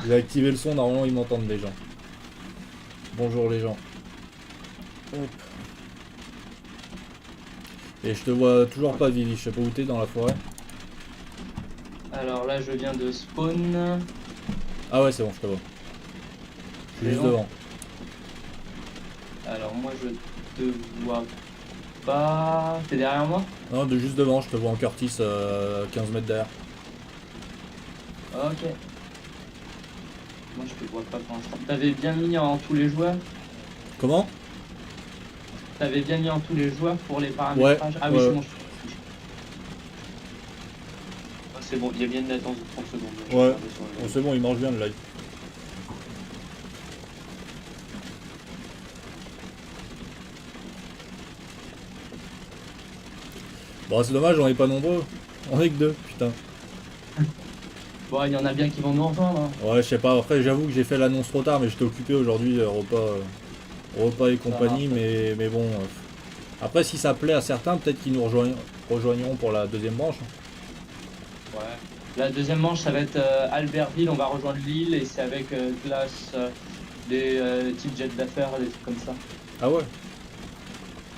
J'ai activé le son, normalement ils m'entendent les gens. Bonjour les gens. Hop. Et je te vois toujours pas Vivi, je sais pas où t'es dans la forêt. Alors là, je viens de spawn. Ah ouais c'est bon, je te vois. Je suis C'est juste bon. devant. Alors moi, je te vois pas. T'es derrière moi? Non, juste devant, je te vois en Curtis, 15 mètres derrière. Ok. Moi, je te vois pas pour l'instant. T'avais bien mis en tous les joueurs? Comment? T'avais bien mis en tous les joueurs pour les Ouais, paramétrages? Ah oui, c'est ouais. bon. Ah, c'est bon, il y a bien une latence de 30 secondes. Je vais Ouais. regarder sur le Bon, live. c'est bon, il marche bien le live. Bon, c'est dommage, on est pas nombreux. On est que deux, putain. Bon, il y en a bien qui vont nous entendre, hein. Ouais, je sais pas, après j'avoue que j'ai fait l'annonce trop tard, mais j'étais occupé aujourd'hui, repas et Ça compagnie, marche. mais bon. Après, si ça plaît à certains, peut-être qu'ils nous rejoigneront pour la deuxième branche. Ouais. La deuxième manche, ça va être Albertville. On va rejoindre l'île et c'est avec Glace, des types jet d'affaires, des trucs comme ça. Ah ouais?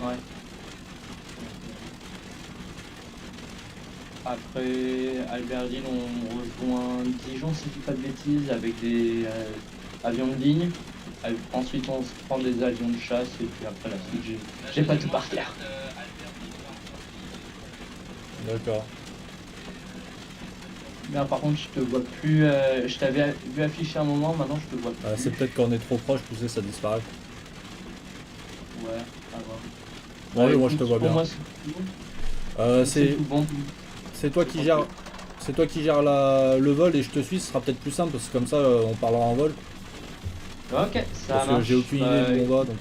Ouais. Après Albertville, on rejoint Dijon, si je dis pas de bêtises, avec des avions de ligne. Ensuite, on se prend des avions de chasse et puis après la suite, j'ai pas tout par terre. D'accord. Mais par contre, je te vois plus. Je t'avais vu afficher un moment, maintenant je te vois Ah, c'est plus. peut-être quand on est trop proche, tu sais, ça disparaît. Ouais, à voir. Bon, oui, moi je Écoute, te vois pour bien. moi, c'est tout. C'est C'est tout bon. c'est toi qui gères. C'est toi qui gères le vol et je te suis, ce sera peut-être plus simple parce que comme ça on parlera en vol. Ok, ça Parce que j'ai marche. aucune idée d'où on va donc.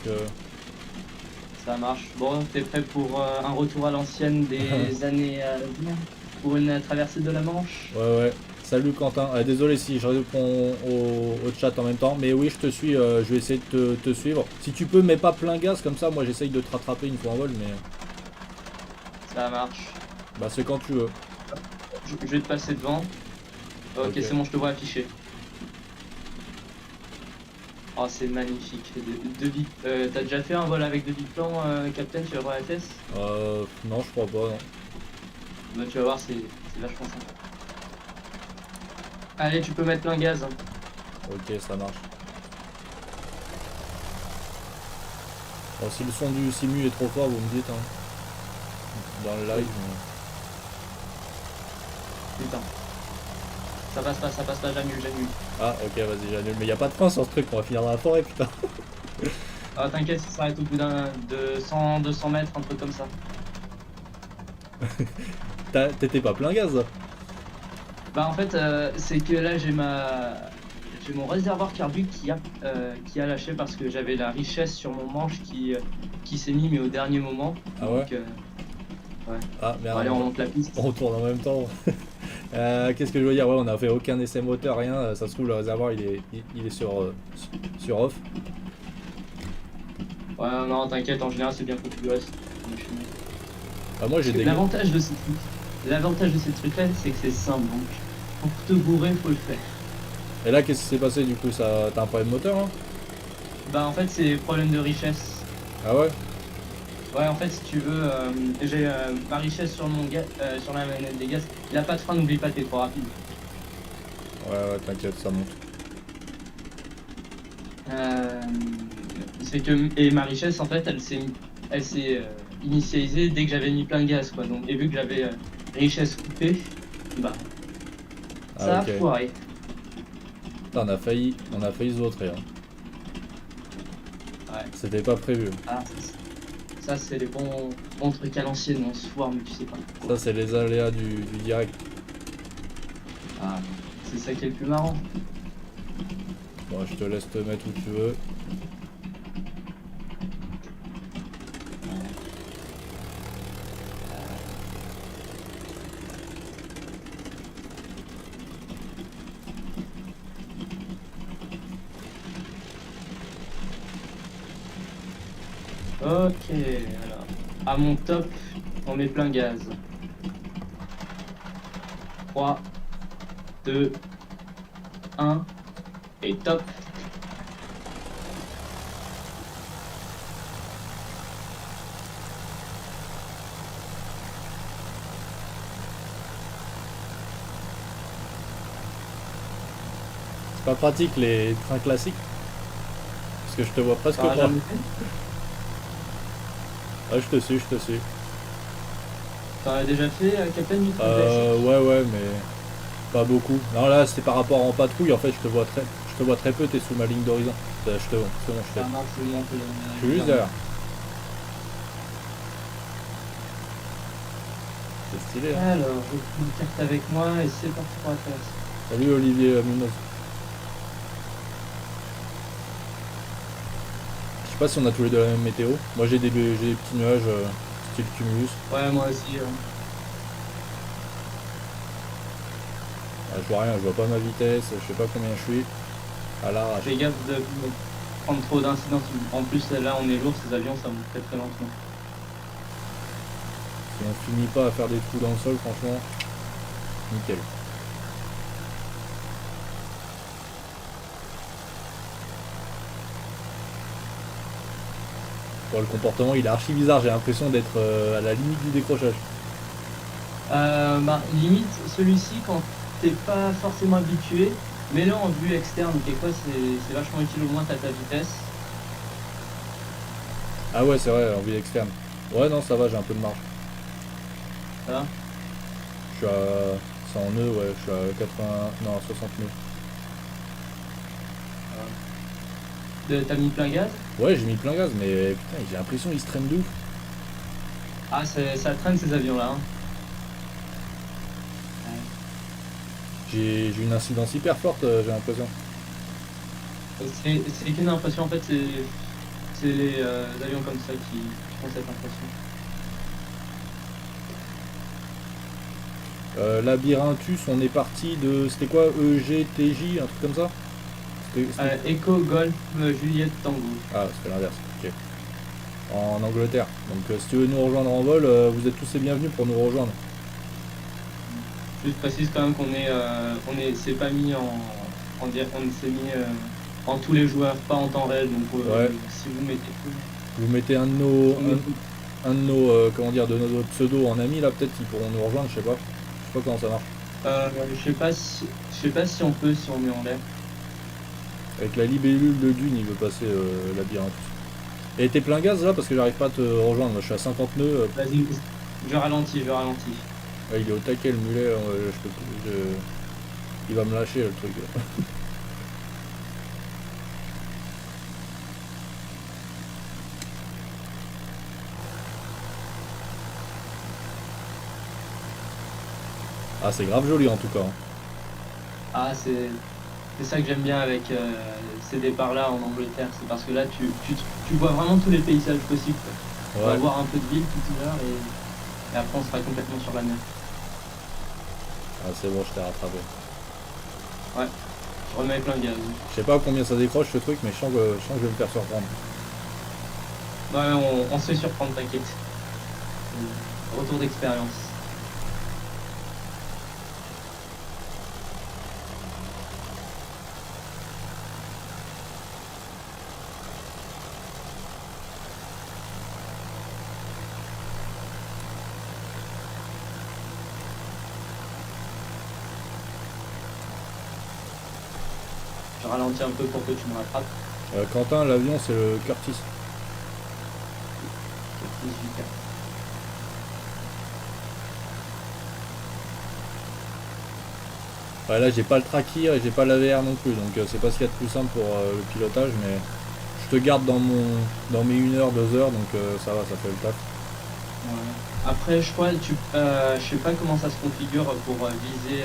Ça marche. Bon, t'es prêt pour un retour à l'ancienne des années à venir? Pour une traversée de la Manche? Ouais, ouais. Salut Quentin. Désolé si je réponds au chat en même temps, mais oui, je te suis. Je vais essayer de te suivre. Si tu peux, mais pas plein gaz comme ça, moi j'essaye de te rattraper une fois en vol, mais Ça marche. bah c'est quand tu veux. Je vais te passer devant. Ok, Ok. c'est bon, je te vois afficher. Oh, c'est magnifique. T'as déjà fait un vol avec deux biplan, Captain, sur EUROATS? Non, je crois pas. Non. Bah, tu vas voir, c'est vachement sympa. Allez, tu peux mettre plein gaz, hein. Ok, ça marche. Bon, si le son du simu est trop fort, vous me dites hein, dans le live. Putain. Ça passe pas, j'annule, j'annule. Ah, ok, vas-y, j'annule. Mais y a pas de fin sur ce truc, on va finir dans la forêt, putain. Ah, t'inquiète, ça s'arrête au bout de 100, 200 mètres, un truc comme ça. T'étais pas plein gaz là. Bah en fait, c'est que là j'ai mon réservoir carbu qui a lâché parce que j'avais la richesse sur mon manche qui s'est mis mais au dernier moment. Ah ouais. Donc ouais. Ah Bon, merde, allez, on monte la piste. on retourne en même temps. Qu'est-ce que je veux dire? Ouais, on a fait aucun essai moteur, rien. Ça se trouve, le réservoir il est sur off. Ouais, non, t'inquiète, en général c'est bien configuré. Bah, moi j'ai Parce que des. l'avantage de ces trucs-là, c'est que c'est simple. Donc pour te bourrer, faut le faire. Et là, qu'est-ce qui s'est passé du coup? T'as un problème moteur hein? Bah en fait, c'est problème de richesse. Ah ouais? Ouais, en fait, si tu veux, j'ai ma richesse sur sur la manette des gaz. Il a pas de frein, n'oublie pas, t'es trop rapide. Ouais, ouais, t'inquiète, ça monte. Euh, c'est que et ma richesse, en fait, elle s'est initialisée dès que j'avais mis plein de gaz, quoi. Donc, et vu que j'avais richesse coupée, bah, Ah ça a ok. foiré. Putain, on a failli se vautrer. Hein. Ouais. C'était pas prévu. Ah, ça c'est les bons trucs à l'ancienne, on se foire, mais tu sais pas. Ça, c'est les aléas du direct. Ah, c'est ça qui est le plus marrant. Bon, je te laisse te mettre où tu veux. Ok, alors, à mon top, on met plein gaz. 3, 2, 1 et top. C'est pas pratique les trains classiques. Parce que je te vois presque Ah, pas. jamais fait. Ah, je te suis, je te suis. T'en as déjà fait, Captain, du train classique? Ouais, mais pas beaucoup. Non, là, c'est par rapport en patrouille. En fait, je te vois très peu. T'es sous ma ligne d'horizon. Je te vois. C'est bon, je Ça t'ai. marche, je monte Je suis juste derrière. C'est stylé, hein. Alors, je prends une carte avec moi et c'est parti pour la classe. Salut Olivier Munoz. Je sais pas si on a tous les deux la même météo. Moi j'ai des petits nuages style cumulus. Ouais, moi aussi. Ah, je vois rien, je vois pas ma vitesse, je sais pas combien je suis. À l'arrache. Fais gaffe de prendre trop d'incidents. En plus, là, on est lourd, ces avions, ça monte très très lentement. Si on finit pas à faire des trous dans le sol, franchement, nickel. Bon, le comportement il est archi bizarre, j'ai l'impression d'être à la limite du décrochage. Bah, limite, celui-ci, quand t'es pas forcément habitué, mets-le en vue externe. Quelquefois, c'est vachement utile, au moins t'as ta vitesse. Ah ouais, c'est vrai, en vue externe. Ouais, non, ça va, j'ai un peu de marge. Ça va. Je suis à 100 nœuds, ouais, je suis à 80, non, 60 nœuds. T'as mis plein gaz? Ouais, j'ai mis plein gaz, mais putain, j'ai l'impression qu'il se traîne de ouf. Ah, ça traîne ces avions-là. Hein. J'ai une incidence hyper forte, j'ai l'impression. C'est qu'une impression, en fait, c'est les avions comme ça qui font cette impression. Labyrinthus, on est parti de. C'était quoi? EGTJ, un truc comme ça? Echo, Golf, Juliette, Tango. Ah, c'était l'inverse, ok. En Angleterre. Donc si tu veux nous rejoindre en vol, vous êtes tous les bienvenus pour nous rejoindre. Juste précise quand même c'est pas mis on s'est mis en tous les joueurs, pas en temps réel. Donc Ouais. si vous mettez tout, Vous mettez un de nos comment dire, de nos pseudos en ami là, peut-être qu'ils pourront nous rejoindre, je sais pas. Je sais pas comment ça marche. je sais pas si on peut, si on met en l'air. Avec la libellule de Dune, il veut passer Labyrinthus. Et t'es plein gaz là parce que j'arrive pas à te rejoindre. Moi je suis à 50 nœuds. Vas-y, je ralentis. Ouais, il est au taquet le mulet. Il va me lâcher le truc. Ah, c'est grave joli en tout cas, hein. Ah, c'est ça que j'aime bien avec ces départs-là en Angleterre, c'est parce que là tu vois vraiment tous les paysages possibles. On va Ouais. voir un peu de ville tout à l'heure et après on sera complètement sur la mer. Ah, c'est bon, je t'ai rattrapé. Ouais, je remets plein de gaz. Je sais pas combien ça décroche ce truc, mais je sens que je vais me faire surprendre. Ouais, on se fait surprendre, t'inquiète. Retour d'expérience. Je ralentis un peu pour que tu me rattrapes. Quentin, l'avion c'est le Curtis. 18. Ouais, là j'ai pas le tracker et j'ai pas l'AVR non plus, donc c'est pas ce qu'il y a de plus simple pour le pilotage, mais je te garde dans mes 1 heure, 2 heures, donc ça va, ça fait le taf. Ouais. Après, je crois, je sais pas comment ça se configure pour viser.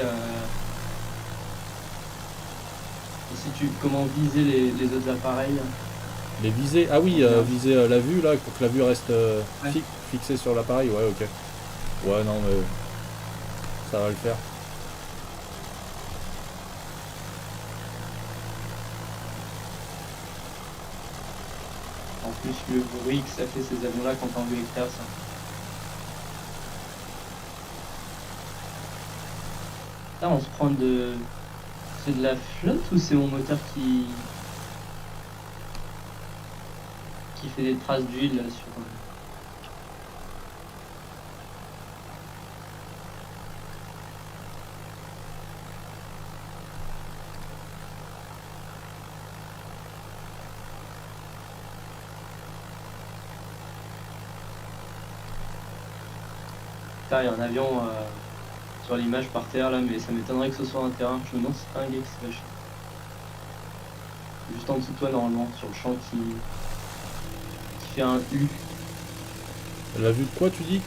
Comment viser les autres appareils. Les visées, ah oui, Ouais. viser la vue là, pour que la vue reste Ouais. fixée sur l'appareil, ouais, ok. Ouais, non, mais ça va le faire. En plus, le bruit que ça fait ces avions-là quand t'es en vue externe, ça. Là, on se prend C'est de la flotte ou c'est mon moteur qui fait des traces d'huile là sur... Putain, il y a un avion sur l'image par terre là, mais ça m'étonnerait que ce soit un terrain. Je me demande si c'est pas un gars qui s'est lâché. Juste en dessous de toi normalement, sur le champ qui fait un U. La vue de quoi tu dis?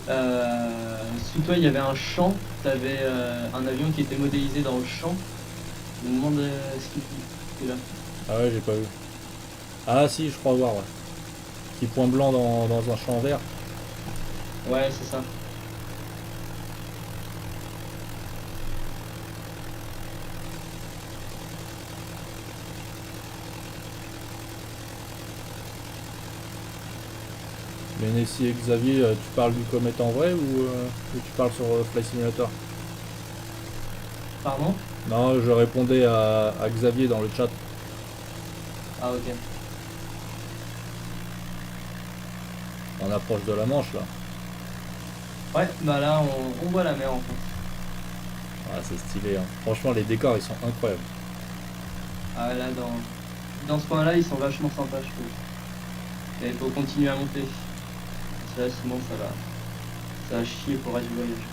Sous toi il y avait un champ, t'avais un avion qui était modélisé dans le champ. Je me demande ce qu'il fait là. Ah ouais, j'ai pas vu. Ah si, je crois voir, ouais. Petit point blanc dans un champ vert. Ouais, c'est ça. Mais Nessie et Xavier, tu parles du comète en vrai ou tu parles sur Flight Simulator? Pardon? Non, je répondais à Xavier dans le chat. Ah ok. On approche de la Manche là. Ouais, bah là on voit la mer en fait. Ah, c'est stylé, hein. Franchement, les décors ils sont incroyables. Ah là dans ce coin là ils sont vachement sympas je trouve. Et il faut continuer à monter. Parce que là sinon ça va chier pour le reste du voyage.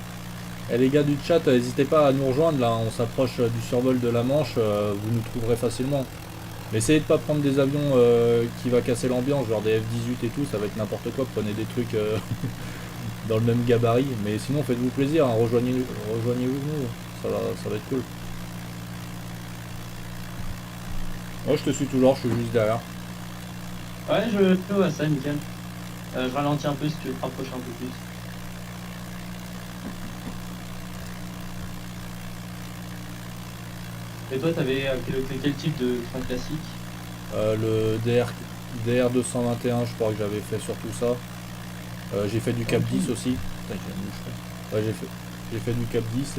Et les gars du chat, n'hésitez pas à nous rejoindre là, on s'approche du survol de la Manche, vous nous trouverez facilement. Mais essayez de pas prendre des avions qui va casser l'ambiance, genre des F-18 et tout, ça va être n'importe quoi, prenez des trucs dans le même gabarit. Mais sinon faites-vous plaisir, hein, rejoignez-nous, ça va être cool. Moi je te suis toujours, je suis juste derrière. Ouais, je vois ça, nickel. Je ralentis un peu si tu veux te rapprocher un peu plus. Et toi, t'avais quel type de train classique? Le DR221, je crois que j'avais fait surtout ça. J'ai fait du Cap 10 aussi. Putain, ouais, j'ai fait du Cap 10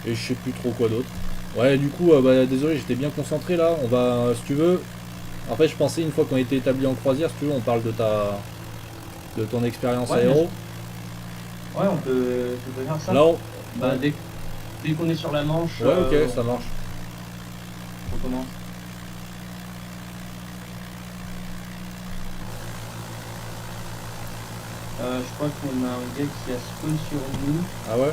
et je sais plus trop quoi d'autre. Ouais, du coup, bah, désolé, j'étais bien concentré là. On va, si tu veux. En fait, je pensais une fois qu'on était établi en croisière, si tu veux, on parle de ton expérience aéro. Ouais, on peut faire ça. Là, bah, dès qu'on est sur la Manche. Ouais, ok, ça marche. On commence. Je crois qu'on a un gars qui a spawn sur nous. Ah ouais?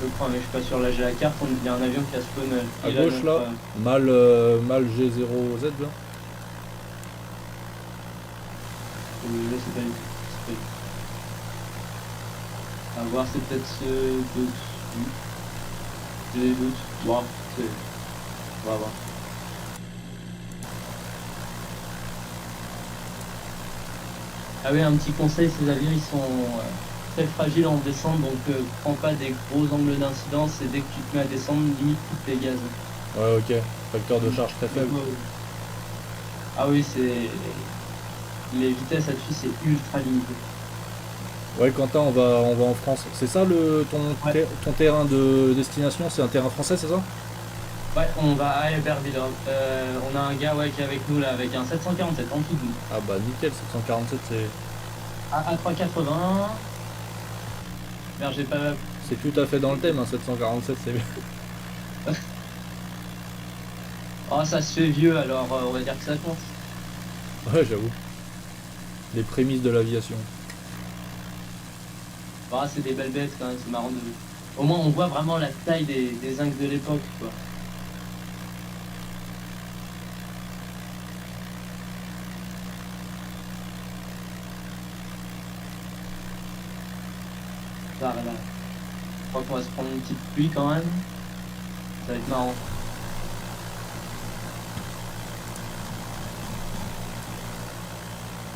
Je crois, mais je suis pas sûr. Là, j'ai la carte. Il y a un avion qui a spawn. À gauche là, mal G0Z là. Là, c'est pas lui. À voir, c'est peut-être d'autres. J'ai des doutes. Bon, on va voir. Ah oui, un petit conseil, ces avions ils sont très fragiles en descente, donc prends pas des gros angles d'incidence et dès que tu te mets à descendre, limite coupe les gaz. Ouais, ok. Facteur de charge très faible. Ah oui, c'est... Les vitesses là-dessus, c'est ultra limité. Ouais, Quentin, on va en France. C'est ça ton terrain de destination? C'est un terrain français, c'est ça? Ouais, on va à Albertville. On a un gars qui est avec nous là, avec un 747 en dessous de nous. Ah bah nickel, 747 c'est... À 380. Merde, j'ai pas... C'est tout à fait dans le thème, hein, 747 c'est bien. Oh, ça se fait vieux, alors on va dire que ça compte. Ouais, j'avoue. Les prémices de l'aviation. Ah, c'est des belles bêtes quand même, c'est marrant de... Au moins on voit vraiment la taille des zincs de l'époque, quoi. Là. Je crois qu'on va se prendre une petite pluie quand même. Ça va être marrant.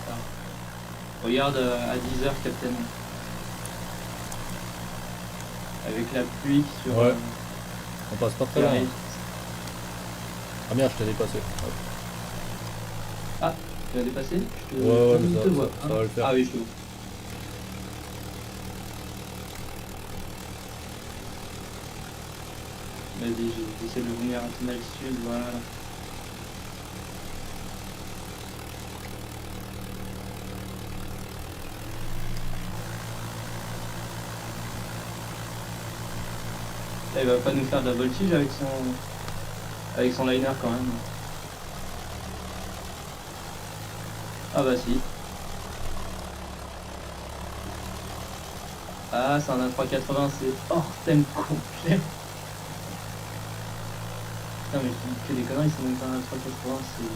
Là. Regarde à 10h, Captain. Avec la pluie sur... Ouais. On passe pas très loin. Arrive. Ah merde, je t'ai dépassé. Hop. Ah, tu vas dépasser? Ouais, mais te vois. ça va le faire. Ah oui, je te vois. Vas-y, j'essaie de venir à ton altitude, voilà. Là, il va pas nous faire de la voltige avec son liner quand même. Ah bah si. Ah, c'est un A380, c'est hors thème complet. Putain, mais je dis que des conneries, c'est même pas un A380, c'est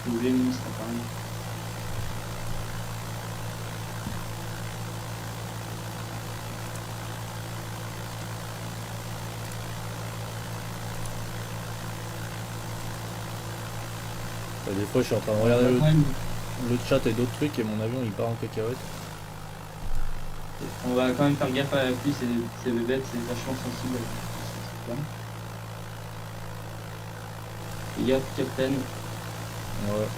oublié le ministre, pareil. Des fois, je suis en train de regarder le chat et d'autres trucs et mon avion il part en cacahuète. On va quand même faire gaffe à la pluie, c'est bête, c'est vachement sensible. Fais gaffe, Captain. Ouais.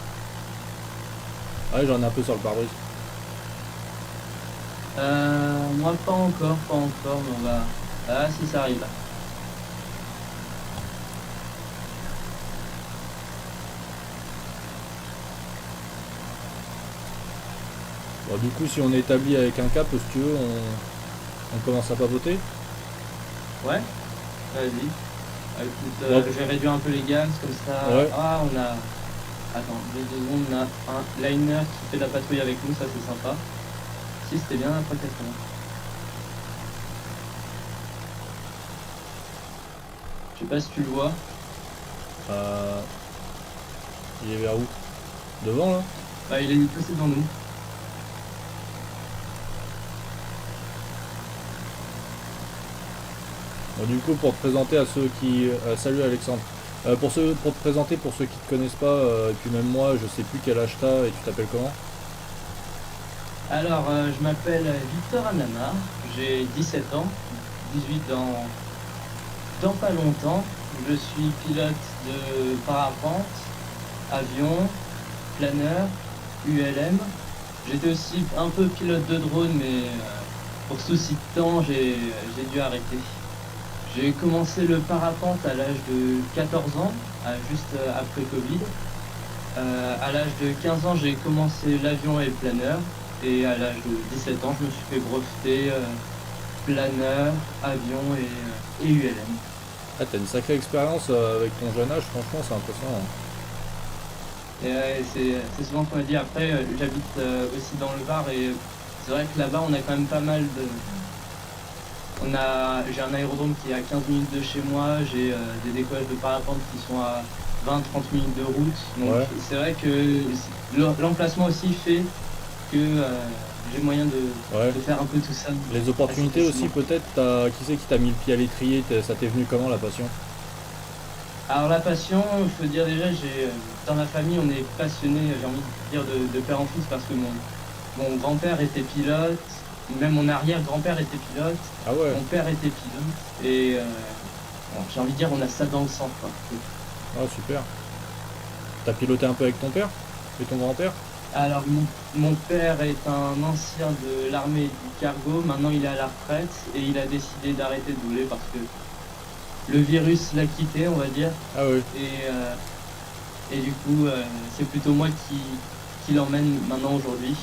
Ah, j'en ai un peu sur le pare-brise. Moi pas encore, mais on va... Ah si, ça arrive là. Bon, du coup, si on est établi avec un cap, si tu veux, on commence à papoter. Ouais, vas-y. Ah, écoute, Ouais. je vais réduire un peu les gaz, comme ça... Ouais. Ah, on a... Attends, 2 secondes, on a un liner qui fait de la patrouille avec nous, ça c'est sympa. Si, c'était bien après 80. Je sais pas si tu le vois. Il est vers où? Devant là? Bah, il est passé devant nous. Bon, du coup, pour te présenter à ceux qui... salut Alexandre. Pour te présenter pour ceux qui te connaissent pas, et puis même moi, je sais plus quel âge t'as et tu t'appelles comment? Alors, je m'appelle Victor Anamar, j'ai 17 ans, 18 dans pas longtemps. Je suis pilote de parapente, avion, planeur, ULM. J'étais aussi un peu pilote de drone, mais pour souci de temps, j'ai dû arrêter. J'ai commencé le parapente à l'âge de 14 ans, juste après Covid. À l'âge de 15 ans, j'ai commencé l'avion et le planeur. Et à l'âge de 17 ans, je me suis fait breveter planeur, avion et ULM. Ah, t'as une sacrée expérience avec ton jeune âge, franchement, c'est impressionnant. Et c'est souvent ce qu'on m'a dit. Après, j'habite aussi dans le Var et c'est vrai que là-bas, on a quand même pas mal de... J'ai un aérodrome qui est à 15 minutes de chez moi, j'ai des décollages de parapente qui sont à 20-30 minutes de route. Donc Ouais. c'est vrai que l'emplacement aussi fait que j'ai moyen Ouais. de faire un peu tout ça. Les opportunités assez aussi, facilement. peut-être, qui c'est qui t'a mis le pied à l'étrier? Ça t'est venu comment la passion? Alors la passion, je peux dire déjà, dans la famille, on est passionné, j'ai envie de dire de père en fils parce que mon grand-père était pilote, même mon arrière-grand-père était pilote, Ah ouais. mon père était pilote, et bon, j'ai envie de dire, on a ça dans le sang, quoi. Ah, super. T'as piloté un peu avec ton père? Et ton grand-père? Alors mon père est un ancien de l'armée du cargo, maintenant il est à la retraite, et il a décidé d'arrêter de voler parce que le virus l'a quitté, on va dire. Ah oui. Et du coup, c'est plutôt moi qui l'emmène maintenant aujourd'hui.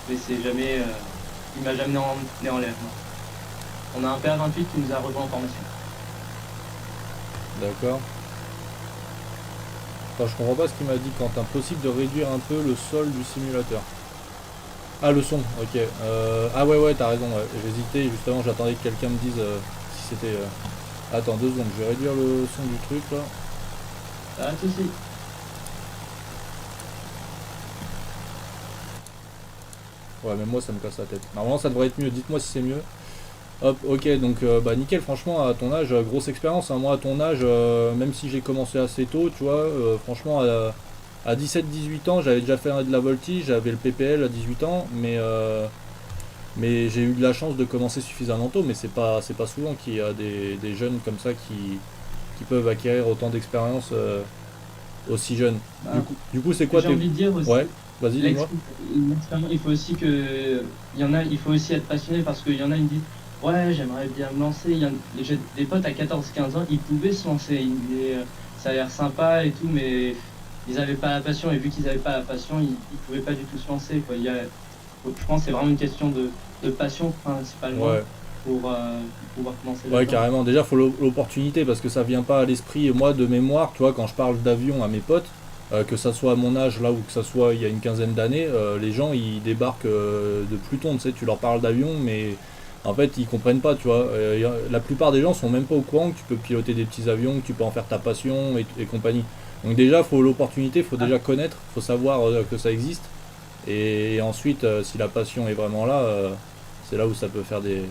Mais c'est jamais, il m'a jamais emmené en l'air. Non. On a un PR28 qui nous a rejoint en formation. D'accord. Enfin, je comprends pas ce qu'il m'a dit quand impossible de réduire un peu le sol du simulateur. Ah, le son, ok. Ah ouais, t'as raison, ouais. J'hésitais, justement, j'attendais que quelqu'un me dise si c'était... Attends, 2 secondes, je vais réduire le son du truc, là. Pas de soucis. Ouais, mais moi, ça me casse la tête. Normalement, ça devrait être mieux. Dites-moi si c'est mieux. Hop, ok, donc bah nickel, franchement, à ton âge, grosse expérience, hein. Moi, à ton âge, même si j'ai commencé assez tôt, tu vois, franchement, à 17-18 ans, j'avais déjà fait de la voltige, j'avais le PPL à 18 ans, mais j'ai eu de la chance de commencer suffisamment tôt, mais c'est pas souvent qu'il y a des jeunes comme ça qui peuvent acquérir autant d'expérience aussi jeunes. Bah, Du coup, c'est ce que quoi j'ai tes... envie de dire aussi, Ouais, vas-y, dis-moi. l'expérience, il faut aussi être passionné parce qu'il y en a, ils disent, Ouais, j'aimerais bien me lancer. J'ai des potes à 14-15 ans, ils pouvaient se lancer. Ça a l'air sympa et tout, mais ils avaient pas la passion. Et vu qu'ils avaient pas la passion, ils pouvaient pas du tout se lancer, quoi. Je pense que c'est vraiment une question de passion principalement Ouais. pour pouvoir commencer Ouais, là-dedans. carrément. Déjà, faut l'opportunité parce que ça vient pas à l'esprit. Moi, de mémoire, tu vois, quand je parle d'avion à mes potes, que ça soit à mon âge là ou que ça soit il y a une quinzaine d'années, les gens ils débarquent de Pluton. Tu sais, tu leur parles d'avion, mais en fait ils comprennent pas, tu vois. La plupart des gens sont même pas au courant que tu peux piloter des petits avions, que tu peux en faire ta passion et compagnie. Donc déjà, faut l'opportunité, faut Ah, déjà connaître, faut savoir que ça existe. Et ensuite, si la passion est vraiment là, c'est là où ça peut faire des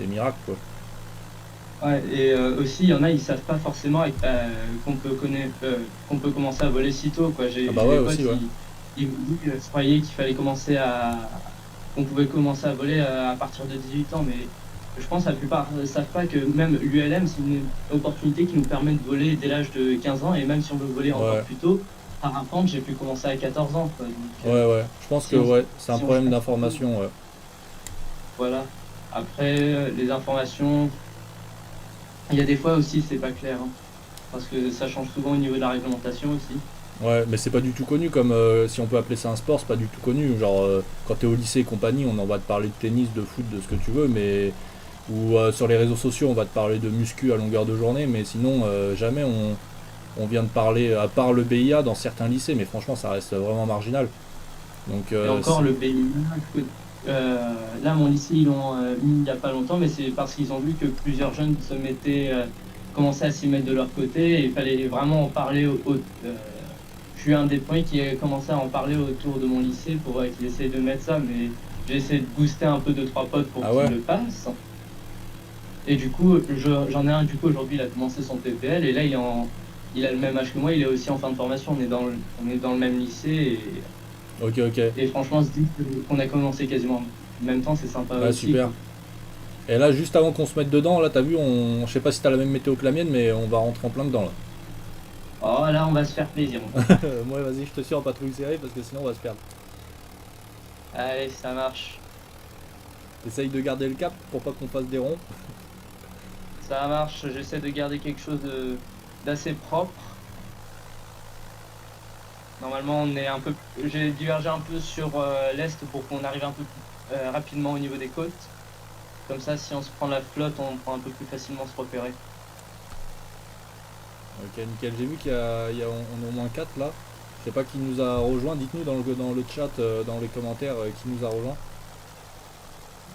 miracles, quoi. ouais, et aussi, il y en a, ils savent pas forcément qu'on peut commencer à voler si tôt, quoi. Ah J'ai bah ouais, des potes, aussi, ouais. ils me disent qu'ils croyaient qu'il fallait qu'on pouvait commencer à voler à partir de 18 ans, mais je pense que la plupart ne savent pas que même l'ULM, c'est une opportunité qui nous permet de voler dès l'âge de 15 ans, et même si on veut voler encore Ouais, plus tôt, parapente, j'ai pu commencer à 14 ans, quoi. Donc, ouais, ouais. Je pense que si on, ouais, c'est un si on problème cherche un peu, d'information, ouais. voilà. Après, les informations, il y a des fois aussi, c'est pas clair, hein, parce que ça change souvent au niveau de la réglementation aussi. Ouais, mais c'est pas du tout connu comme si on peut appeler ça un sport, c'est pas du tout connu. Genre quand t'es au lycée et compagnie, on en va te parler de tennis, de foot, de ce que tu veux, mais ou sur les réseaux sociaux, on va te parler de muscu à longueur de journée, mais sinon jamais on vient de parler à part le BIA dans certains lycées, mais franchement ça reste vraiment marginal. Donc Et encore, le pays, là, mon lycée, ils l'ont mis il n'y a pas longtemps, mais c'est parce qu'ils ont vu que plusieurs jeunes commençaient à s'y mettre de leur côté, et il fallait vraiment en parler je suis un des premiers qui a commencé à en parler autour de mon lycée pour qu'ils essayent de mettre ça, mais j'ai essayé de booster un peu deux, trois potes pour ah qu'ils ouais, le fassent. Et du coup, j'en ai un, du coup, aujourd'hui, il a commencé son PPL, et là, il a le même âge que moi, il est aussi en fin de formation, on est dans le même lycée, ok, ok, et franchement, qu'on a commencé quasiment en même temps, c'est sympa ouais, aussi, super. quoi. Et là, juste avant qu'on se mette dedans, là, t'as vu, je sais pas si t'as la même météo que la mienne, mais on va rentrer en plein dedans là. Oh, là, on va se faire plaisir, mon pote. Moi, vas-y, je te suis en patrouille serrée parce que sinon on va se perdre. Allez, ça marche. Essaye de garder le cap pour pas qu'on fasse des ronds. Ça marche. J'essaie de garder quelque chose d'assez propre. Normalement, j'ai divergé un peu sur l'est pour qu'on arrive un peu plus rapidement au niveau des côtes. Comme ça, si on se prend la flotte, on prend un peu plus facilement se repérer. Ok, nickel. J'ai vu on est au moins 4 là. Je sais pas qui nous a rejoint. Dites-nous dans le chat, dans les commentaires, qui nous a rejoint.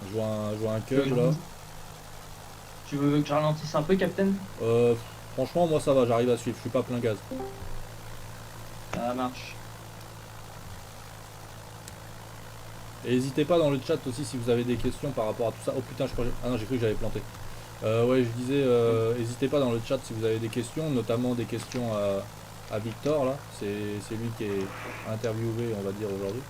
Je vois un Tu veux que Cug je là. tu veux que je ralentisse un peu, Captain? Euh, Franchement, moi ça va, j'arrive à suivre. Je suis pas plein gaz. Ça marche. Et n'hésitez pas dans le chat aussi si vous avez des questions par rapport à tout ça. Oh putain, ah non, j'ai cru que j'avais planté. Ouais, je disais, n'hésitez pas dans le chat si vous avez des questions, notamment des questions à Victor là. C'est lui qui est interviewé, on va dire, aujourd'hui.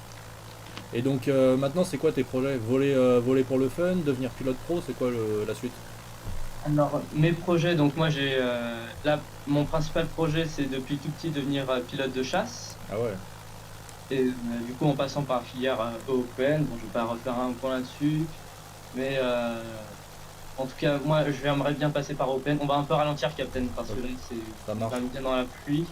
Et donc maintenant, c'est quoi tes projets? Voler pour le fun, devenir pilote pro, c'est quoi la suite? Alors, mes projets, donc moi là, mon principal projet, c'est depuis tout petit devenir pilote de chasse. Ah ouais, Et du coup, en passant par filière européenne, bon, je vais pas refaire un point là-dessus, mais en tout cas, moi, j'aimerais bien passer par européenne. On va un peu ralentir, Captain, parce que ok, là, ça on marche. va bien dans la pluie.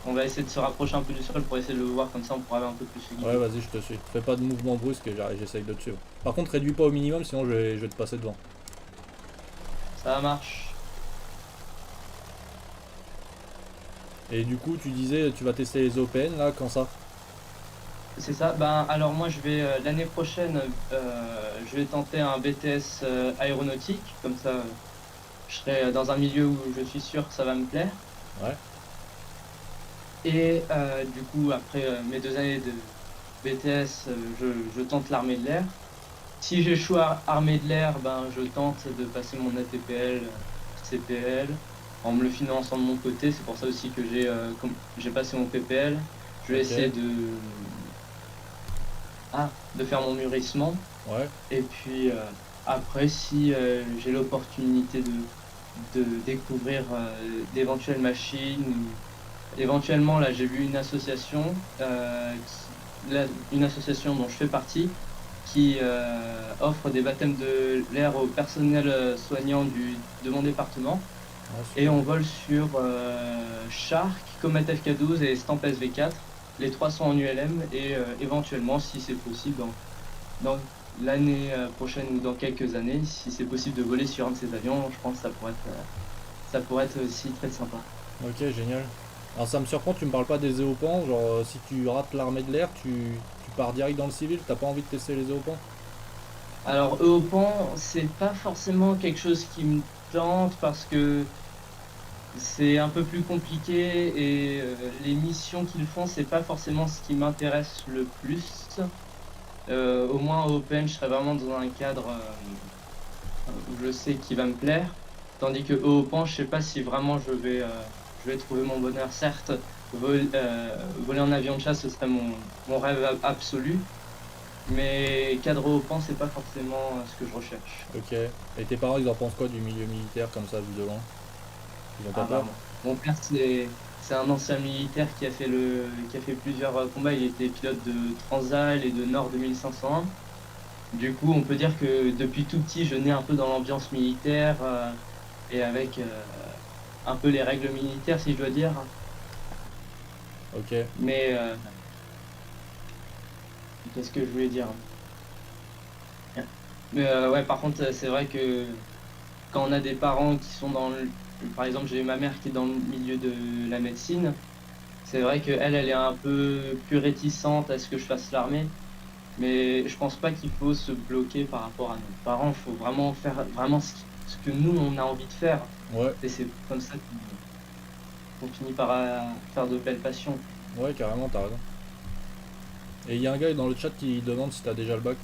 On va essayer de se rapprocher un peu du sol pour essayer de le voir, comme ça, on pourra un peu plus se Ouais, guider. vas-y, je te suis. Fais pas de mouvement brusque et j'essaye de te suivre. Par contre, réduis pas au minimum, sinon je vais te passer devant. Ça marche. Et du coup, tu disais, tu vas tester les OPN là, quand ça? C'est ça. Ben, alors moi, l'année prochaine, je vais tenter un BTS aéronautique. Comme ça, je serai dans un milieu où je suis sûr que ça va me plaire. Ouais, Et du coup, après mes 2 années de BTS, je tente l'armée de l'air. Si j'échoue à armée de l'air, ben, je tente de passer mon ATPL, CPL, en me le finançant de mon côté. C'est pour ça aussi que j'ai passé mon PPL. Je vais essayer ok, de faire mon mûrissement. ouais, Et puis après, si j'ai l'opportunité de découvrir d'éventuelles machines, éventuellement, là, j'ai vu une association, une association dont je fais partie, qui offre des baptêmes de l'air au personnel soignant de mon département. Ah, Et super. on vole sur Shark, Comet FK12 et Stamp SV4. Les trois sont en ULM et éventuellement, si c'est possible, dans l'année prochaine ou dans quelques années, si c'est possible de voler sur un de ces avions, je pense que ça pourrait être aussi très sympa. Ok, génial. Alors ça me surprend, tu me parles pas des éopans, genre si tu rates l'armée de l'air, tu pars direct dans le civil, t'as pas envie de tester les éopans? Alors, eux au pan, c'est pas forcément quelque chose qui me tente parce que c'est un peu plus compliqué et les missions qu'ils font, c'est pas forcément ce qui m'intéresse le plus. Au moins, au Open, je serais vraiment dans un cadre où je sais qu'il va me plaire. Tandis que au pan, je sais pas si vraiment je vais trouver mon bonheur. Certes, voler en avion de chasse, ce serait mon rêve absolu. Mais cadre au pan, c'est pas forcément ce que je recherche. Ok. Et tes parents, ils en pensent quoi du milieu militaire comme ça, vu de loin? Ils ont pas Ah bah peur? mon père c'est un ancien militaire qui a fait plusieurs combats. Il était pilote de Transal et de Nord 2501. Du coup, on peut dire que depuis tout petit, je nais un peu dans l'ambiance militaire et avec un peu les règles militaires, si je dois dire. Ok. Mais qu'est-ce que je voulais dire? Mais ouais, par contre, c'est vrai que quand on a des parents qui sont par exemple, j'ai ma mère qui est dans le milieu de la médecine. C'est vrai qu'elle, elle est un peu plus réticente à ce que je fasse l'armée, mais je pense pas qu'il faut se bloquer par rapport à nos parents. Il faut vraiment faire vraiment ce que nous, on a envie de faire. Ouais, Et c'est comme ça qu'on finit par faire de belles passions. ouais, carrément, t'as raison. Et il y a un gars dans le chat qui demande si t'as déjà le bac.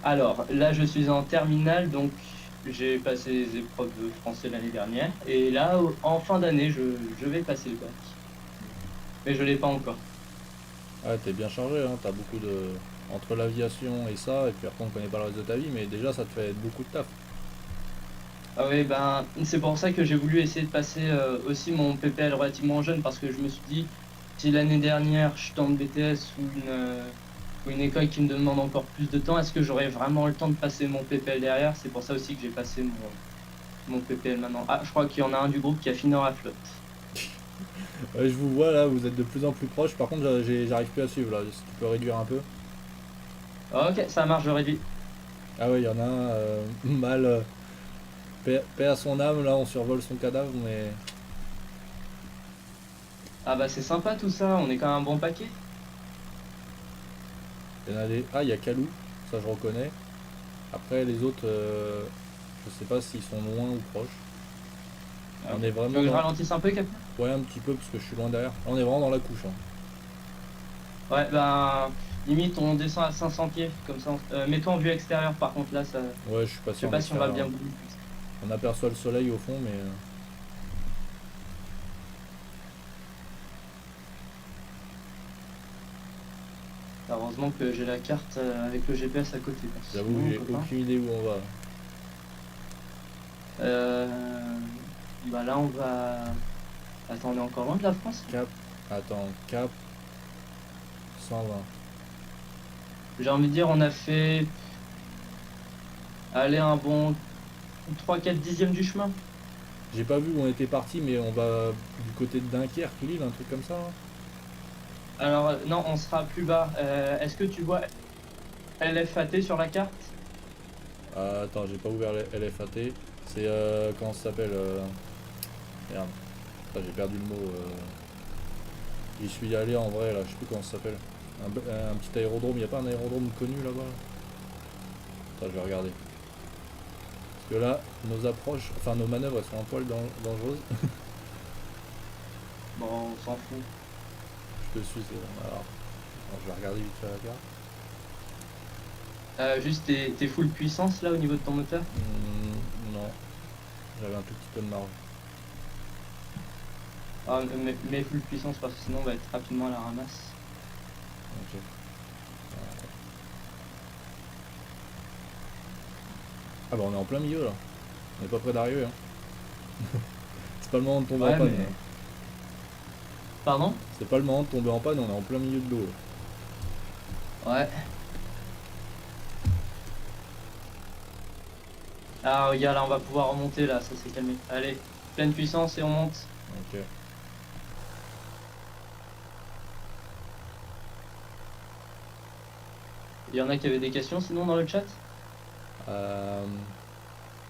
Alors, là, je suis en terminale, donc j'ai passé les épreuves de français l'année dernière. Et là, en fin d'année, je vais passer le bac. Mais je l'ai pas encore. Ouais, t'es bien chargé, hein, t'as beaucoup de... Entre l'aviation et ça, et puis après on connaît pas le reste de ta vie, mais déjà ça te fait beaucoup de taf. Ah oui, ben, c'est pour ça que j'ai voulu essayer de passer aussi mon PPL relativement jeune parce que je me suis dit, si l'année dernière je tente BTS ou une école qui me demande encore plus de temps, est-ce que j'aurai vraiment le temps de passer mon PPL derrière? C'est pour ça aussi que j'ai passé mon PPL maintenant. Ah, je crois qu'il y en a un du groupe qui a fini en la flotte. Ouais, je vous vois là, vous êtes de plus en plus proches, par contre j'arrive plus à suivre là, si tu peux réduire un peu. Ok, ça marche, je réduis. Ah ouais, il y en a un, mal, paix à son âme, là on survole son cadavre, mais... Ah bah c'est sympa tout ça, on est quand même un bon paquet. Il y en a des... Ah, il y a Kalou, ça je reconnais. Après les autres, je sais pas s'ils sont loin ou proches. Ok. On est Tu veux vraiment que je dans... ralentisse un peu, Cap? Ouais, un petit peu, parce que je suis loin derrière. On est vraiment dans la couche, hein. Ouais, ben, limite on descend à 500 pieds, comme ça. Mets-toi en vue extérieure par contre là, ça... Ouais, je suis Je sais passé en pas si on va extérieur, bien hein. bouger. On aperçoit le soleil au fond, mais... Heureusement que j'ai la carte avec le GPS à côté. Parce que J'avoue sinon, que on j'ai peut pas. aucune idée où on va. Euh, Bah là, on va. Attends, on est encore loin de la France? Cap... Attends, Cap 120. J'ai envie de dire, on a fait. Aller un bon 3-4 dixièmes du chemin. J'ai pas vu où on était parti, mais on va du côté de Dunkerque, Lille, un truc comme ça, hein. Alors, non, on sera plus bas. Est-ce que tu vois LFAT sur la carte? Ah, attends, j'ai pas ouvert le LFAT. C'est... comment ça s'appelle Merde. Ah, j'ai perdu le mot. J'y suis allé en vrai, là, je sais plus comment ça s'appelle. Un petit aérodrome, y a pas un aérodrome connu là-bas? Attends, je vais regarder. Parce que là, nos approches, enfin nos manœuvres, elles sont un poil dangereuses. Bon, on s'en fout. Je te suis, c'est bon. Alors, je vais regarder vite fait la carte. Juste t'es full puissance là au niveau de ton moteur? Non, j'avais un tout petit peu de marge. Ah, mais full puissance parce que sinon on va être rapidement à la ramasse. Ok. Ah bah on est en plein milieu là. On est pas près d'arriver, hein. C'est pas le moment de tomber en Ouais, panne, mais. hein. Pardon? C'est pas le moment de tomber en panne, on est en plein milieu de l'eau là. Ouais. Ah regarde, là on va pouvoir remonter là, ça s'est calmé. Allez, pleine puissance et on monte. Ok. Il y en a qui avaient des questions sinon dans le chat? Euh,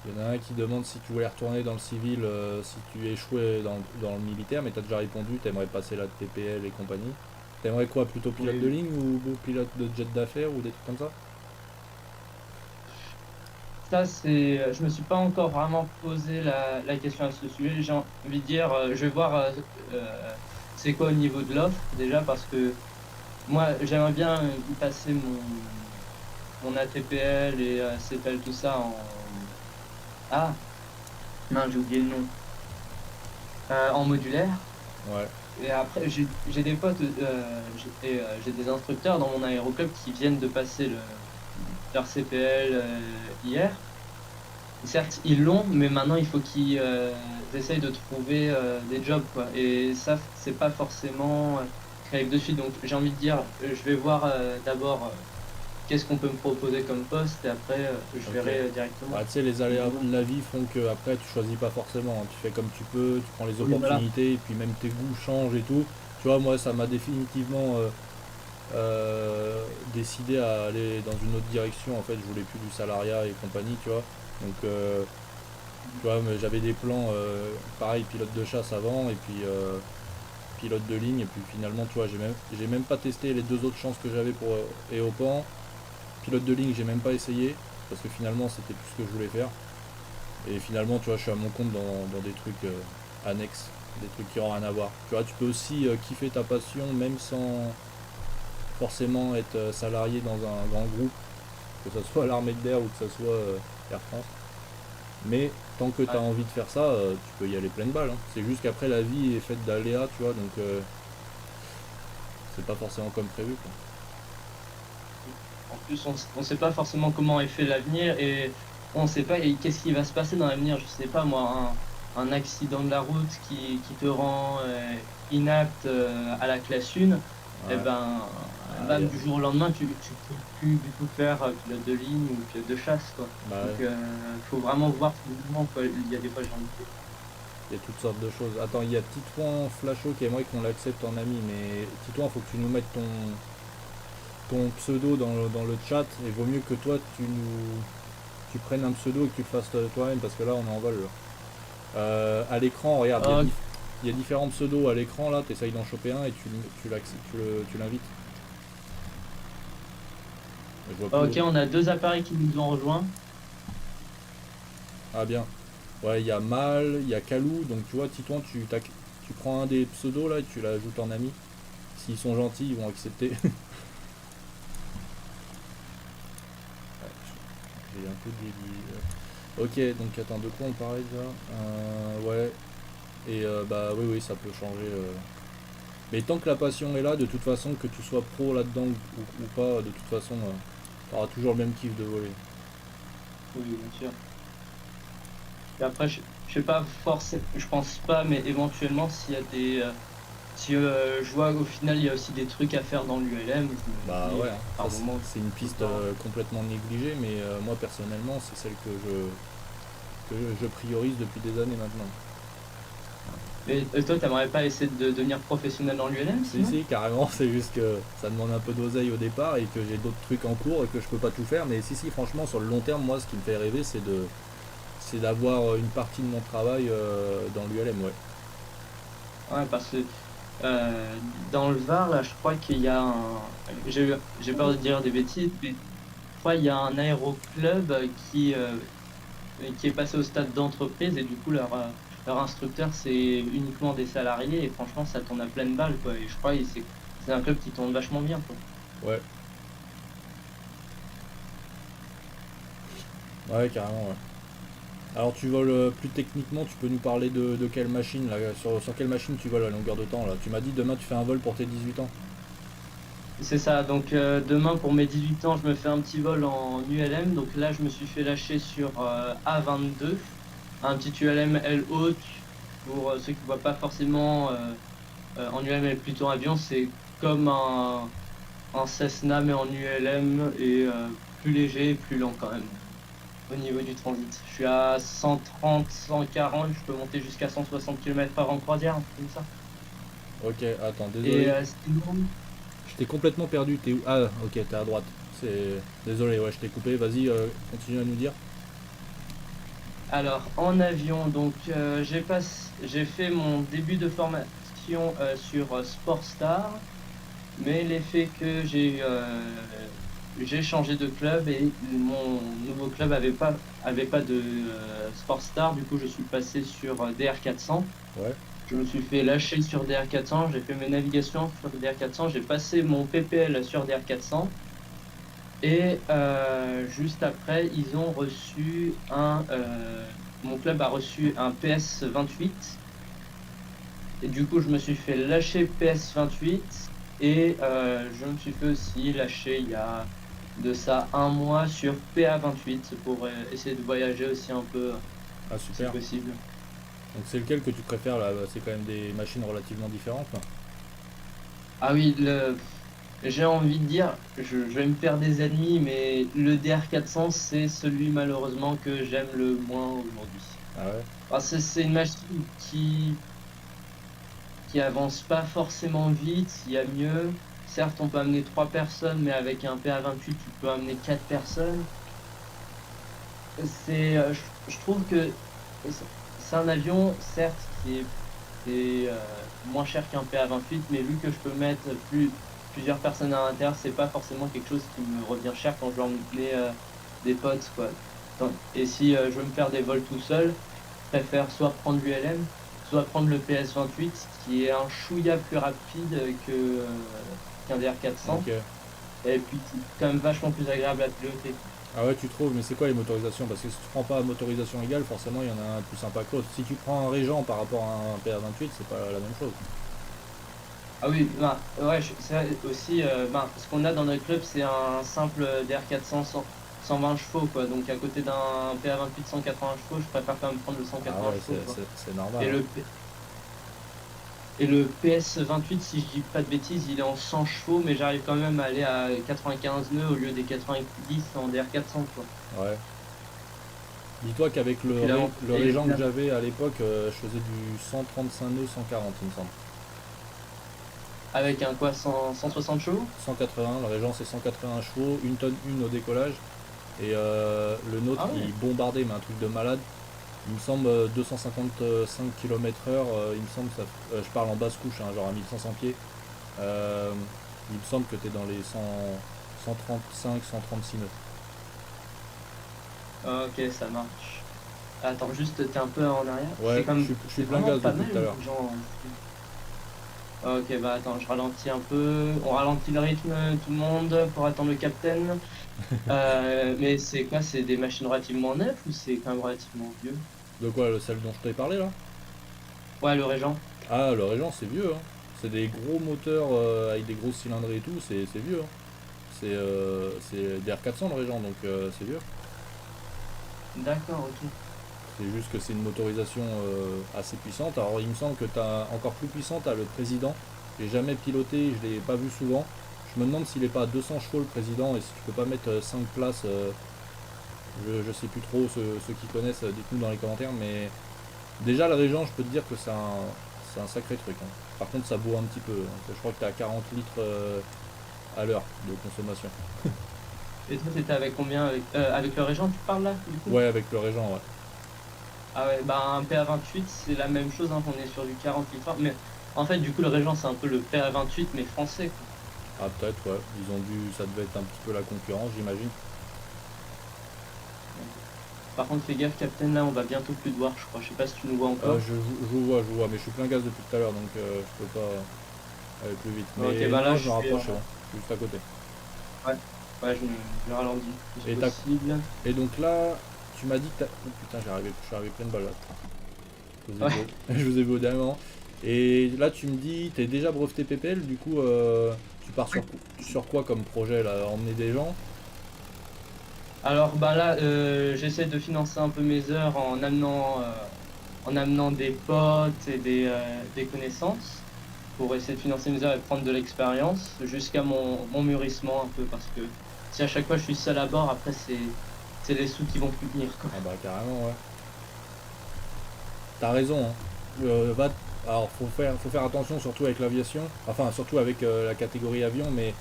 Il y en a un qui demande si tu voulais retourner dans le civil, si tu échouais dans le militaire, mais t'as déjà répondu, t'aimerais passer la TPL et compagnie. T'aimerais quoi, plutôt pilote de Oui. ligne ou pilote de jet d'affaires ou des trucs comme ça? Ça c'est, je me suis pas encore vraiment posé la question à ce sujet. J'ai envie de dire, je vais voir c'est quoi au niveau de l'offre déjà parce que moi j'aimerais bien y passer mon ATPL et CPL tout ça en ah non j'ai oublié le nom en modulaire. Ouais, Et après, j'ai des potes, j'ai des instructeurs dans mon aéroclub qui viennent de passer leur CPL hier. Certes, ils l'ont, mais maintenant il faut qu'ils essayent de trouver des jobs, quoi. Et ça, c'est pas forcément qui arrive de suite. Donc j'ai envie de dire, je vais voir d'abord qu'est-ce qu'on peut me proposer comme poste et après je ok. verrai Bah, directement. tu sais, les aléas de la vie font que après tu choisis pas forcément, hein. Tu fais comme tu peux, tu prends les Oui, voilà. opportunités, et puis même tes goûts changent et tout. Tu vois, moi, ça m'a définitivement décidé à aller dans une autre direction. En fait, je voulais plus du salariat et compagnie, tu vois. Donc, tu vois, mais j'avais des plans, pareil, pilote de chasse avant, et puis pilote de ligne, et puis finalement, tu vois, j'ai même pas testé les deux autres chances que j'avais pour Eopan. Pilote de ligne, j'ai même pas essayé, parce que finalement, c'était plus ce que je voulais faire. Et finalement, tu vois, je suis à mon compte dans des trucs annexes, des trucs qui n'ont rien à voir. Tu vois, tu peux aussi kiffer ta passion, même sans forcément être salarié dans un grand groupe, que ce soit l'armée de l'air ou que ce soit Air France. Mais tant que tu as Ouais. envie de faire ça, tu peux y aller pleine balle, hein. C'est juste qu'après la vie est faite d'aléas, tu vois, donc c'est pas forcément comme prévu, quoi. En plus, on sait pas forcément comment est fait l'avenir et on sait pas qu'est-ce qui va se passer dans l'avenir. Je sais pas, moi, un accident de la route qui te rend inapte à la classe 1, et Ouais. ben, Ah, bam, du jour au lendemain, tu peux plus du tout faire pilote de ligne ou pilote de chasse, quoi. bah ouais, Donc, faut vraiment voir tout le mouvement, quoi. Il y a des fois, j'ai envie de dire. il y a toutes sortes de choses. Attends, il y a Titouan Flacho qui aimerait qu'on l'accepte en ami, mais Titouan, faut que tu nous mettes ton pseudo dans le chat, et vaut mieux que toi tu prennes un pseudo et que tu le fasses toi-même, parce que là on est en vol là. À l'écran, regarde, Ok, il y a différents pseudos à l'écran là, tu essayes d'en choper un et tu l'invites. Je vois plus. ok, on a deux appareils qui nous ont rejoints. Ah bien. Ouais, il y a Mal, il y a Kalou, donc tu vois, Titouan, tu prends un des pseudos là et tu l'ajoutes en ami. S'ils sont gentils, ils vont accepter. J'ai un peu délié. Ok, donc attends, de quoi on parlait déjà? Ouais, et bah oui, oui, ça peut changer. Mais tant que la passion est là, de toute façon, que tu sois pro là-dedans ou pas, de toute façon, tu auras toujours le même kiff de voler. Oui, bien sûr. Et après, je sais pas forcément, je pense pas, mais éventuellement, s'il y a des, si je vois au final il y a aussi des trucs à faire dans l'ULM, je me Bah dis ouais, hein, par ça moment, c'est une piste autant. complètement négligée, mais moi personnellement, c'est celle que je priorise depuis des années maintenant. Et toi, t'aimerais pas essayer de devenir professionnel dans l'ULM Si, sinon? si, carrément, c'est juste que ça demande un peu d'oseille au départ et que j'ai d'autres trucs en cours et que je peux pas tout faire, mais si, si, franchement, sur le long terme, moi, ce qui me fait rêver, c'est d'avoir une partie de mon travail dans l'ULM, ouais. Ouais, parce que dans le Var, là, je crois qu'il y a un, j'ai peur de dire des bêtises, mais je crois qu'il y a un aéroclub qui est passé au stade d'entreprise et du coup leur instructeur c'est uniquement des salariés et franchement ça tourne à pleine balle quoi et je crois que c'est un club qui tourne vachement bien quoi. Ouais, ouais, carrément, ouais. Alors tu voles plus techniquement, tu peux nous parler de quelle machine là, sur quelle machine tu voles à longueur de temps là? Tu m'as dit demain tu fais un vol pour tes 18 ans. C'est ça, donc demain pour mes 18 ans je me fais un petit vol en ULM, donc là je me suis fait lâcher sur A22, un petit ULM aile haute, pour ceux qui ne voient pas forcément en ULM mais plutôt en avion, c'est comme un Cessna mais en ULM et plus léger et plus lent quand même. au niveau du transit. Je suis à 130, 140, je peux monter jusqu'à 160 km/h en croisière, un truc comme ça. Ok, attends, Et désolé. sinon, Je t'ai complètement perdu. T'es où? Ah, ok, t'es à droite. C'est... Désolé, ouais, je t'ai coupé. Vas-y, continue à nous dire. alors en avion, donc j'ai fait mon début de formation sur Sportstar, mais l'effet que j'ai changé de club et mon nouveau club avait pas de Sportstar, du coup je suis passé sur DR400. Ouais. Je me suis fait lâcher sur DR400, j'ai fait mes navigations sur DR400, j'ai passé mon PPL sur DR400 et juste après, ils ont reçu mon club a reçu un PS28 et du coup, je me suis fait lâcher PS28 et je me suis fait aussi lâcher il y a de ça un mois sur PA28 pour essayer de voyager aussi un peu Ah, si super. possible. Donc c'est lequel que tu préfères là? C'est quand même des machines relativement différentes, là. Ah oui, j'ai envie de dire, je vais me faire des ennemis, mais le DR400, c'est celui malheureusement que j'aime le moins aujourd'hui. Ah ouais? C'est une machine qui avance pas forcément vite, il y a mieux. Certes, on peut amener 3 personnes, mais avec un PA28, tu peux amener 4 personnes. Je trouve que c'est un avion, certes, qui est moins cher qu'un PA28, mais vu que je peux mettre plusieurs personnes à l'intérieur, c'est pas forcément quelque chose qui me revient cher quand je vais emmener des potes, quoi. Et si je veux me faire des vols tout seul, je préfère soit prendre l'ULM, soit prendre le PS28, qui est un chouïa plus rapide qu'un DR400, Ok. et puis qui est quand même vachement plus agréable à piloter. Ah ouais, tu trouves, mais c'est quoi les motorisations? Parce que si tu prends pas motorisation égale, forcément il y en a un plus sympa que l'autre. Si tu prends un Régent par rapport à un PR28, c'est pas la même chose. Ah oui, ben, ouais, c'est vrai aussi, ben, ce qu'on a dans notre club, c'est un simple DR400 120 chevaux, quoi. Donc à côté d'un PA28 180 chevaux, je préfère quand même prendre le Ah 180 ouais, chevaux, quoi. c'est normal, Et hein. le PS28, si je dis pas de bêtises, il est en 100 chevaux, mais j'arrive quand même à aller à 95 nœuds au lieu des 90 en DR400, quoi. Ouais. Dis-toi qu'avec Et puis Le Régent que j'avais à l'époque, je faisais du 135 nœuds, 140 il me semble. avec un quoi, 160 chevaux? 180, le Régent c'est 180 chevaux, 1 tonne 1 au décollage. Et le nôtre Ah ouais. il bombardait, mais un truc de malade. Il me semble 255 km/h, il me semble, je parle en basse couche, hein, genre à 1500 pieds. Euh, il me semble que tu es dans les 100, 135, 136 nœuds. Ah, ok, ça marche. Attends, juste, t'es un peu en arrière. Ouais, je suis C'est plein vraiment gaz pas depuis mal, tout à l'heure. genre. Ok, bah attends, je ralentis un peu. On ralentit le rythme, tout le monde, pour attendre le capitaine. Mais c'est quoi? C'est des machines relativement neuves ou c'est quand même relativement vieux? De quoi, celle dont je t'ai parlé là? Ouais, le Régent. Ah, le Régent c'est vieux, hein. C'est des gros moteurs avec des grosses cylindrées et tout, c'est vieux, hein. C'est des R400 le Régent, donc c'est vieux. D'accord, ok. C'est juste que c'est une motorisation assez puissante. Alors il me semble que tu as encore plus puissante, t'as le président. J'ai jamais piloté, je l'ai pas vu souvent. Je me demande s'il est pas à 200 chevaux le président et si tu peux pas mettre 5 places. Je sais plus trop, ceux qui connaissent, dites-nous dans les commentaires. Mais déjà le Régent, je peux te dire que c'est un sacré truc, hein. Par contre ça boit un petit peu, hein. Je crois que tu es à 40 litres à l'heure de consommation. Et toi, t'étais avec combien? Avec le Régent, tu parles là, du coup? Ouais, avec le Régent, ouais. Ah ouais, bah un PA28, c'est la même chose, hein, qu'on est sur du 40 litres. Mais en fait, du coup, le Régent, c'est un peu le PA28, mais français, quoi. Ah peut-être, ouais. Ils ont dû, ça devait être un petit peu la concurrence, j'imagine. Par contre, fais gaffe, Captain, là, on va bientôt plus te voir, je crois. Je sais pas si tu nous vois encore. Je vous vois, mais je suis plein gaz depuis tout à l'heure, donc je peux pas aller plus vite. Ok, Mais bah là, non, je je me suis. rapproche, ouais. Je suis juste à côté. Ouais, ouais, je ralentis le Et, plus possible. et donc là, tu m'as dit que oh putain, je suis arrivé plein de balles là. Je vous ai Ouais. vu, je vous ai vu au dernier moment. Et là, tu me dis, t'es déjà breveté PPL, du coup, tu pars sur quoi comme projet là? Emmener des gens? Alors, bah là, j'essaie de financer un peu mes heures en amenant des potes et des connaissances pour essayer de financer mes heures et prendre de l'expérience jusqu'à mon mûrissement un peu parce que si à chaque fois je suis seul à bord, après c'est les sous qui vont plus tenir, quoi. Ah bah carrément, ouais. T'as raison, hein. Alors faut faire attention surtout avec l'aviation, enfin surtout avec la catégorie avion, mais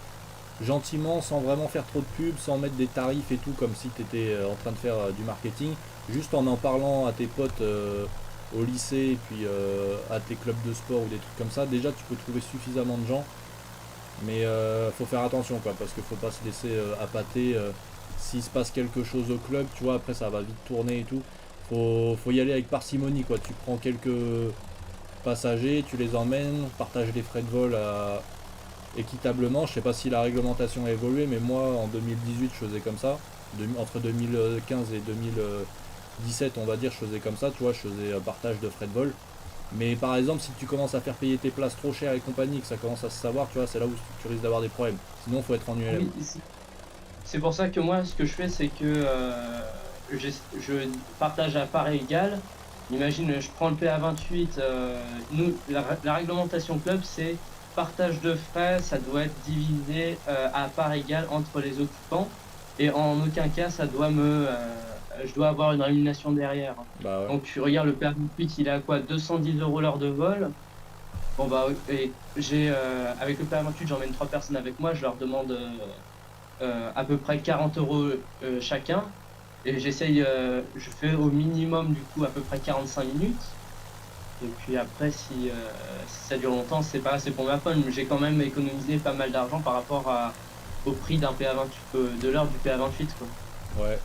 gentiment, sans vraiment faire trop de pub, sans mettre des tarifs et tout, comme si tu étais en train de faire du marketing, juste en parlant à tes potes au lycée et puis à tes clubs de sport ou des trucs comme ça, déjà tu peux trouver suffisamment de gens, mais faut faire attention quoi, parce qu'il faut pas se laisser appâter. S'il se passe quelque chose au club, tu vois, après ça va vite tourner et tout. Faut y aller avec parcimonie quoi, tu prends quelques passagers, tu les emmènes, partage les frais de vol équitablement. Je sais pas si la réglementation a évolué, mais moi en 2018 je faisais comme ça. Entre 2015 et 2017 on va dire, je faisais comme ça, tu vois, je faisais partage de frais de vol. Mais par exemple, si tu commences à faire payer tes places trop chères et compagnie, que ça commence à se savoir, tu vois, c'est là où tu risques d'avoir des problèmes. Sinon, faut être en ULM. Oui, c'est pour ça que moi, ce que je fais, c'est que je partage à part égale. Imagine, je prends le PA28. Nous, la réglementation club, c'est partage de frais, ça doit être divisé à part égale entre les occupants. Et en aucun cas, je dois avoir une rémunération derrière. Bah ouais. Donc, tu regardes le PA28, il est à quoi? 210 € l'heure de vol. Bon, bah, et avec le PA28, j'emmène 3 personnes avec moi, je leur demande à peu près 40 € chacun. Et je fais au minimum du coup à peu près 45 minutes. Et puis après, si ça dure longtemps, c'est pas assez pour ma pomme. J'ai quand même économisé pas mal d'argent par rapport au prix d'un PA28, de l'heure du PA28, quoi. Ouais.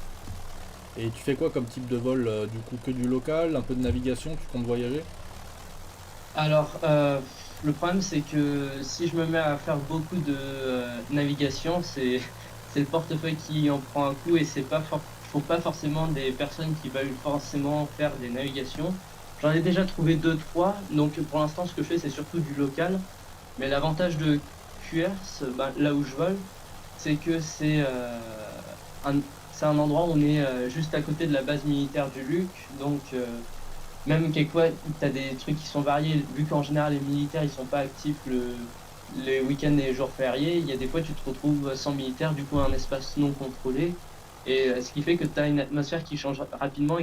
Et tu fais quoi comme type de vol du coup, que du local, un peu de navigation, tu comptes voyager? Alors, le problème, c'est que si je me mets à faire beaucoup de navigation, c'est le portefeuille qui en prend un coup et faut pas forcément des personnes qui veulent forcément faire des navigations. J'en ai déjà trouvé deux, trois, donc pour l'instant, ce que je fais, c'est surtout du local. Mais l'avantage de QRS, ben, là où je vole, c'est que un, c'est un endroit où on est juste à côté de la base militaire du Luc, donc même quelquefois, tu as des trucs qui sont variés, vu qu'en général les militaires ils sont pas actifs les week-ends et les jours fériés, il y a des fois tu te retrouves sans militaire, du coup un espace non contrôlé, et ce qui fait que tu as une atmosphère qui change rapidement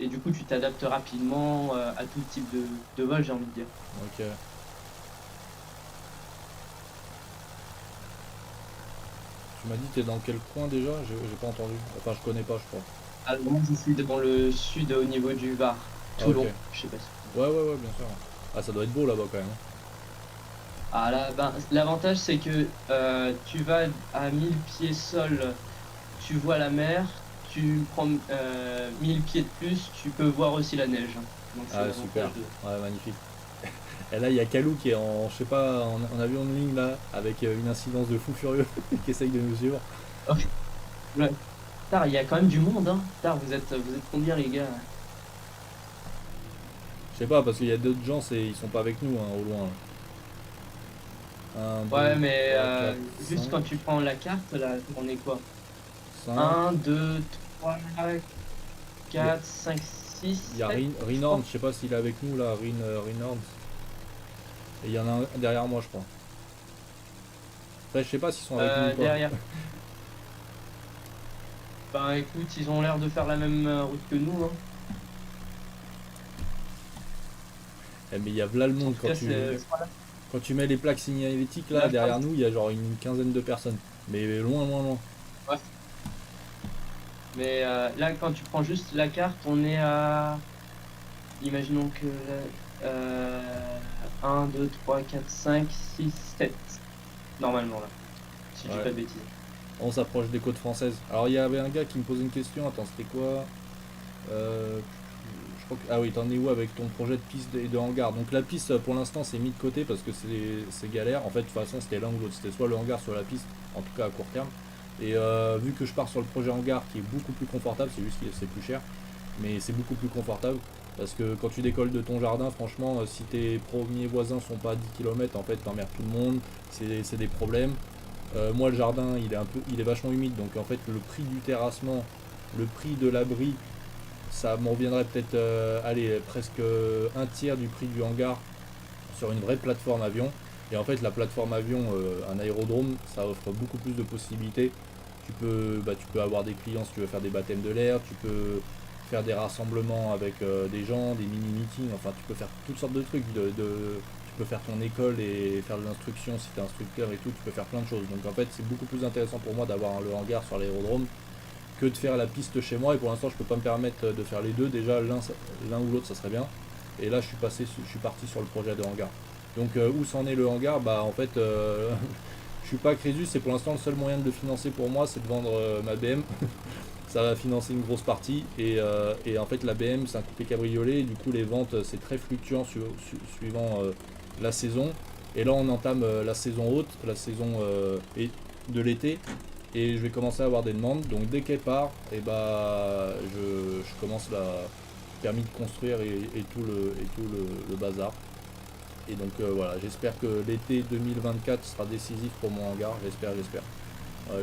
et du coup tu t'adaptes rapidement à tout type de vol, j'ai envie de dire. Ok. Tu m'as dit t'es dans quel coin déjà? J'ai pas entendu. Enfin, je connais pas, je crois. Alors moi je suis dans le sud au niveau du Var, Ah ok. Toulon, je sais pas si. Ouais, ouais, ouais, bien sûr. Ah, ça doit être beau là-bas quand même, hein. Ah là, ben, l'avantage c'est que tu vas à 1000 pieds sol, tu vois la mer, tu prends 1000 pieds de plus, tu peux voir aussi la neige. Donc c'est Ah, super. l'avantage de. Ouais, magnifique. Et là, il y a Kalou qui est en, je sais pas, en avion de ligne là, avec une incidence de fou furieux qui essaye de nous suivre. Ouais. Tard, il y a quand même du monde, hein. Tard, vous êtes combien les gars? Je sais pas, parce qu'il y a d'autres gens, ils sont pas avec nous, hein, au loin. 1, Ouais, 2, mais 3, 4, juste 5, quand tu prends la carte, là, on est quoi? 5. 1, 2, 3, Il y a, 4, 5, 6, il y a 7, je Rinhorn, crois. je sais pas s'il est avec nous là, Rinhorn. Et il y en a un derrière moi, je crois. Après, je sais pas s'ils sont avec nous ou pas. Derrière. Ben écoute, ils ont l'air de faire la même route que nous, hein. Eh, mais il y a là le En monde tout cas, je crois là. quand tu mets les plaques signalétiques là Là, je crois derrière nous, il y a genre une quinzaine de personnes. Mais loin, loin, loin. ouais. Mais là, quand tu prends juste la carte, on est à. Imaginons que. 1, 2, 3, 4, 5, 6, 7. Normalement, là. Si je dis Ouais. pas de bêtises. On s'approche des côtes françaises. Alors il y avait un gars qui me posait une question. Attends, c'était quoi? Je crois que... Ah oui, t'en es où avec ton projet de piste et de hangar? Donc la piste pour l'instant c'est mis de côté parce que c'est galère. En fait de toute façon c'était l'un ou l'autre. C'était soit le hangar soit la piste, en tout cas à court terme. Et vu que je pars sur le projet hangar qui est beaucoup plus confortable, c'est juste que c'est plus cher. Mais c'est beaucoup plus confortable. Parce que quand tu décolles de ton jardin, franchement, si tes premiers voisins sont pas à 10 km, en fait t'emmerdes tout le monde. C'est des problèmes. Moi le jardin il est vachement humide, donc en fait le prix du terrassement, le prix de l'abri, ça m'en reviendrait peut-être allez, presque un tiers du prix du hangar sur une vraie plateforme avion. Et en fait la plateforme avion, un aérodrome, ça offre beaucoup plus de possibilités. Tu peux avoir des clients si tu veux faire des baptêmes de l'air, tu peux faire des rassemblements avec des gens, des mini-meetings, enfin tu peux faire toutes sortes de trucs. Tu peux faire ton école et faire de l'instruction si tu es instructeur et tout, tu peux faire plein de choses. Donc en fait c'est beaucoup plus intéressant pour moi d'avoir le hangar sur l'aérodrome que de faire la piste chez moi, et pour l'instant je peux pas me permettre de faire les deux. Déjà l'un ou l'autre ça serait bien. Et là je suis parti sur le projet de hangar. Donc où s'en est le hangar? Bah en fait je suis pas Crésus, c'est pour l'instant le seul moyen de le financer pour moi, c'est de vendre ma BM. Ça va financer une grosse partie, et en fait la BM c'est un coupé cabriolet, et du coup les ventes c'est très fluctuant suivant la saison. Et là on entame la saison haute, la saison de l'été, et je vais commencer à avoir des demandes. Donc dès qu'elle part, et bah je commence la permis de construire et tout le bazar. Et donc voilà, j'espère que l'été 2024 sera décisif pour mon hangar, j'espère.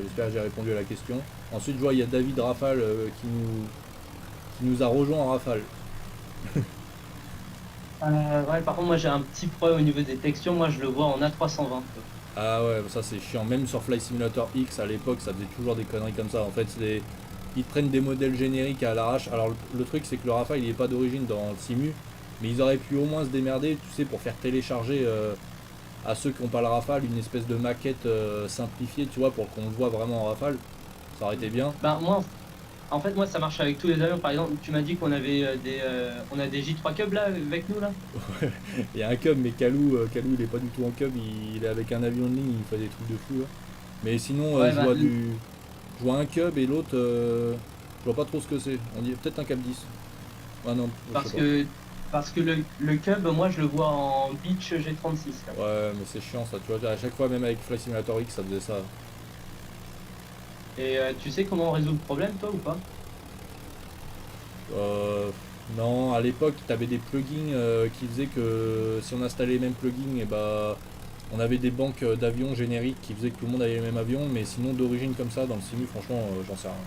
J'espère que j'ai répondu à la question. Ensuite je vois il y a David Rafale qui nous a rejoint en rafale. Ouais, par contre, moi j'ai un petit problème au niveau des textures. Moi je le vois en A320. Ah ouais, ça c'est chiant. Même sur Flight Simulator X à l'époque, ça faisait toujours des conneries comme ça. En fait, ils prennent des modèles génériques à l'arrache. Alors le truc c'est que le Rafale il est pas d'origine dans le Simu, mais ils auraient pu au moins se démerder, tu sais, pour faire télécharger à ceux qui n'ont pas le Rafale une espèce de maquette simplifiée, tu vois, pour qu'on le voit vraiment en Rafale. Ça aurait été bien. Ben, moi, en fait, moi ça marche avec tous les avions. Par exemple, tu m'as dit qu'on avait on a des J3 Cub là avec nous là. Il y a un cub, mais Calou il est pas du tout en cub, il est avec un avion de ligne, il fait des trucs de fou là. Mais sinon, Ouais, je vois un cub et l'autre, je vois pas trop ce que c'est. On dirait peut-être un cap 10. Ah non, je parce sais pas. que parce que le Cub, moi je le vois en Beach G36 là. Ouais, mais c'est chiant ça, tu vois. À chaque fois, même avec Flight Simulator X, ça faisait ça. Et tu sais comment on résout le problème toi ou pas? Euh, non, à l'époque, t'avais des plugins qui faisaient que si on installait les mêmes plugins, et bah, on avait des banques d'avions génériques qui faisaient que tout le monde avait les mêmes avions, mais sinon d'origine comme ça dans le simu, franchement, j'en sais rien.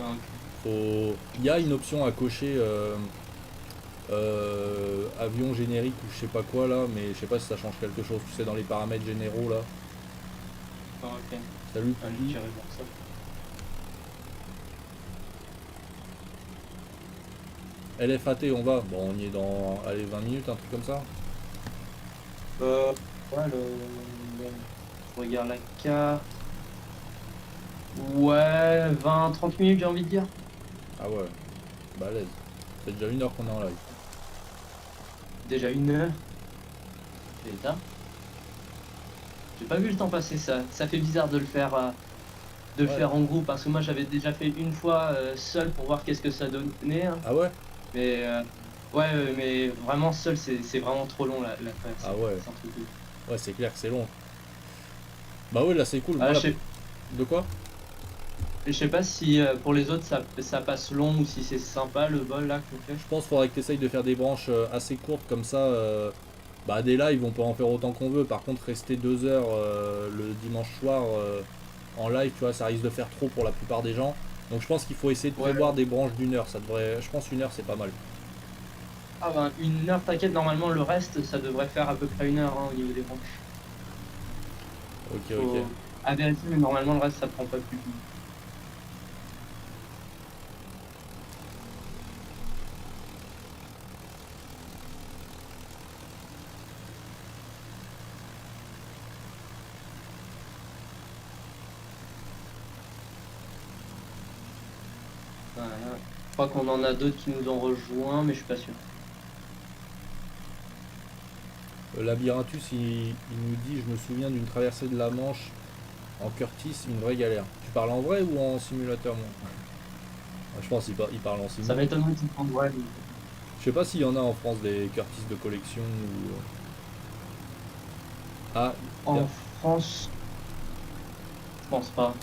Donc, Il y a une option à cocher avion générique ou je sais pas quoi là, mais je sais pas si ça change quelque chose. Tu sais, dans les paramètres généraux là. ok. Salut, Allez, Pouli. j'irai voir ça. LFAT, on va. Bon, on y est dans allez, 20 minutes, un truc comme ça. Ouais, je regarde la carte. Ouais, 20-30 minutes j'ai envie de dire. Ah ouais, balèze. C'est déjà 1 heure qu'on est en live. Déjà 1 heure. C'est ça. J'ai pas vu le temps passer, ça fait bizarre de le faire Ouais. faire en groupe parce que moi j'avais déjà fait une fois seul pour voir qu'est-ce que ça donnait, hein. Ah ouais. Mais ouais, mais vraiment seul c'est vraiment trop long la traversée. Ah ouais. C'est un truc de ouf. Ouais, c'est clair que c'est long. Bah ouais, là c'est cool. Moi, Ah, là, de quoi? je sais pas si pour les autres ça passe long ou si c'est sympa le vol là qu'on fait. Je pense qu'il faudrait que tu essayes de faire des branches assez courtes comme ça. Bah des lives, on peut en faire autant qu'on veut. Par contre, rester 2 heures le dimanche soir en live, tu vois, ça risque de faire trop pour la plupart des gens. Donc je pense qu'il faut essayer de Ouais. prévoir des branches d'1 heure. Ça devrait, je pense 1 heure c'est pas mal. Ah ben 1 heure t'inquiète, normalement le reste ça devrait faire à peu près 1 heure hein, au niveau des branches. Ok, Faut- ok. À vérifier mais normalement le reste ça prend pas plus. Voilà. Je crois qu'on en a d'autres qui nous ont rejoints mais je suis pas sûr. Labyrinthus, il nous dit, je me souviens d'une traversée de la Manche en Curtis, une vraie galère. Tu parles en vrai ou en simulateur, moi? Je pense qu'il parle en Ça simulateur. m'étonne qu'ils prennent ouais. Je sais pas s'il y en a en France des Curtis de collection ou. Ah, En France, je pense pas.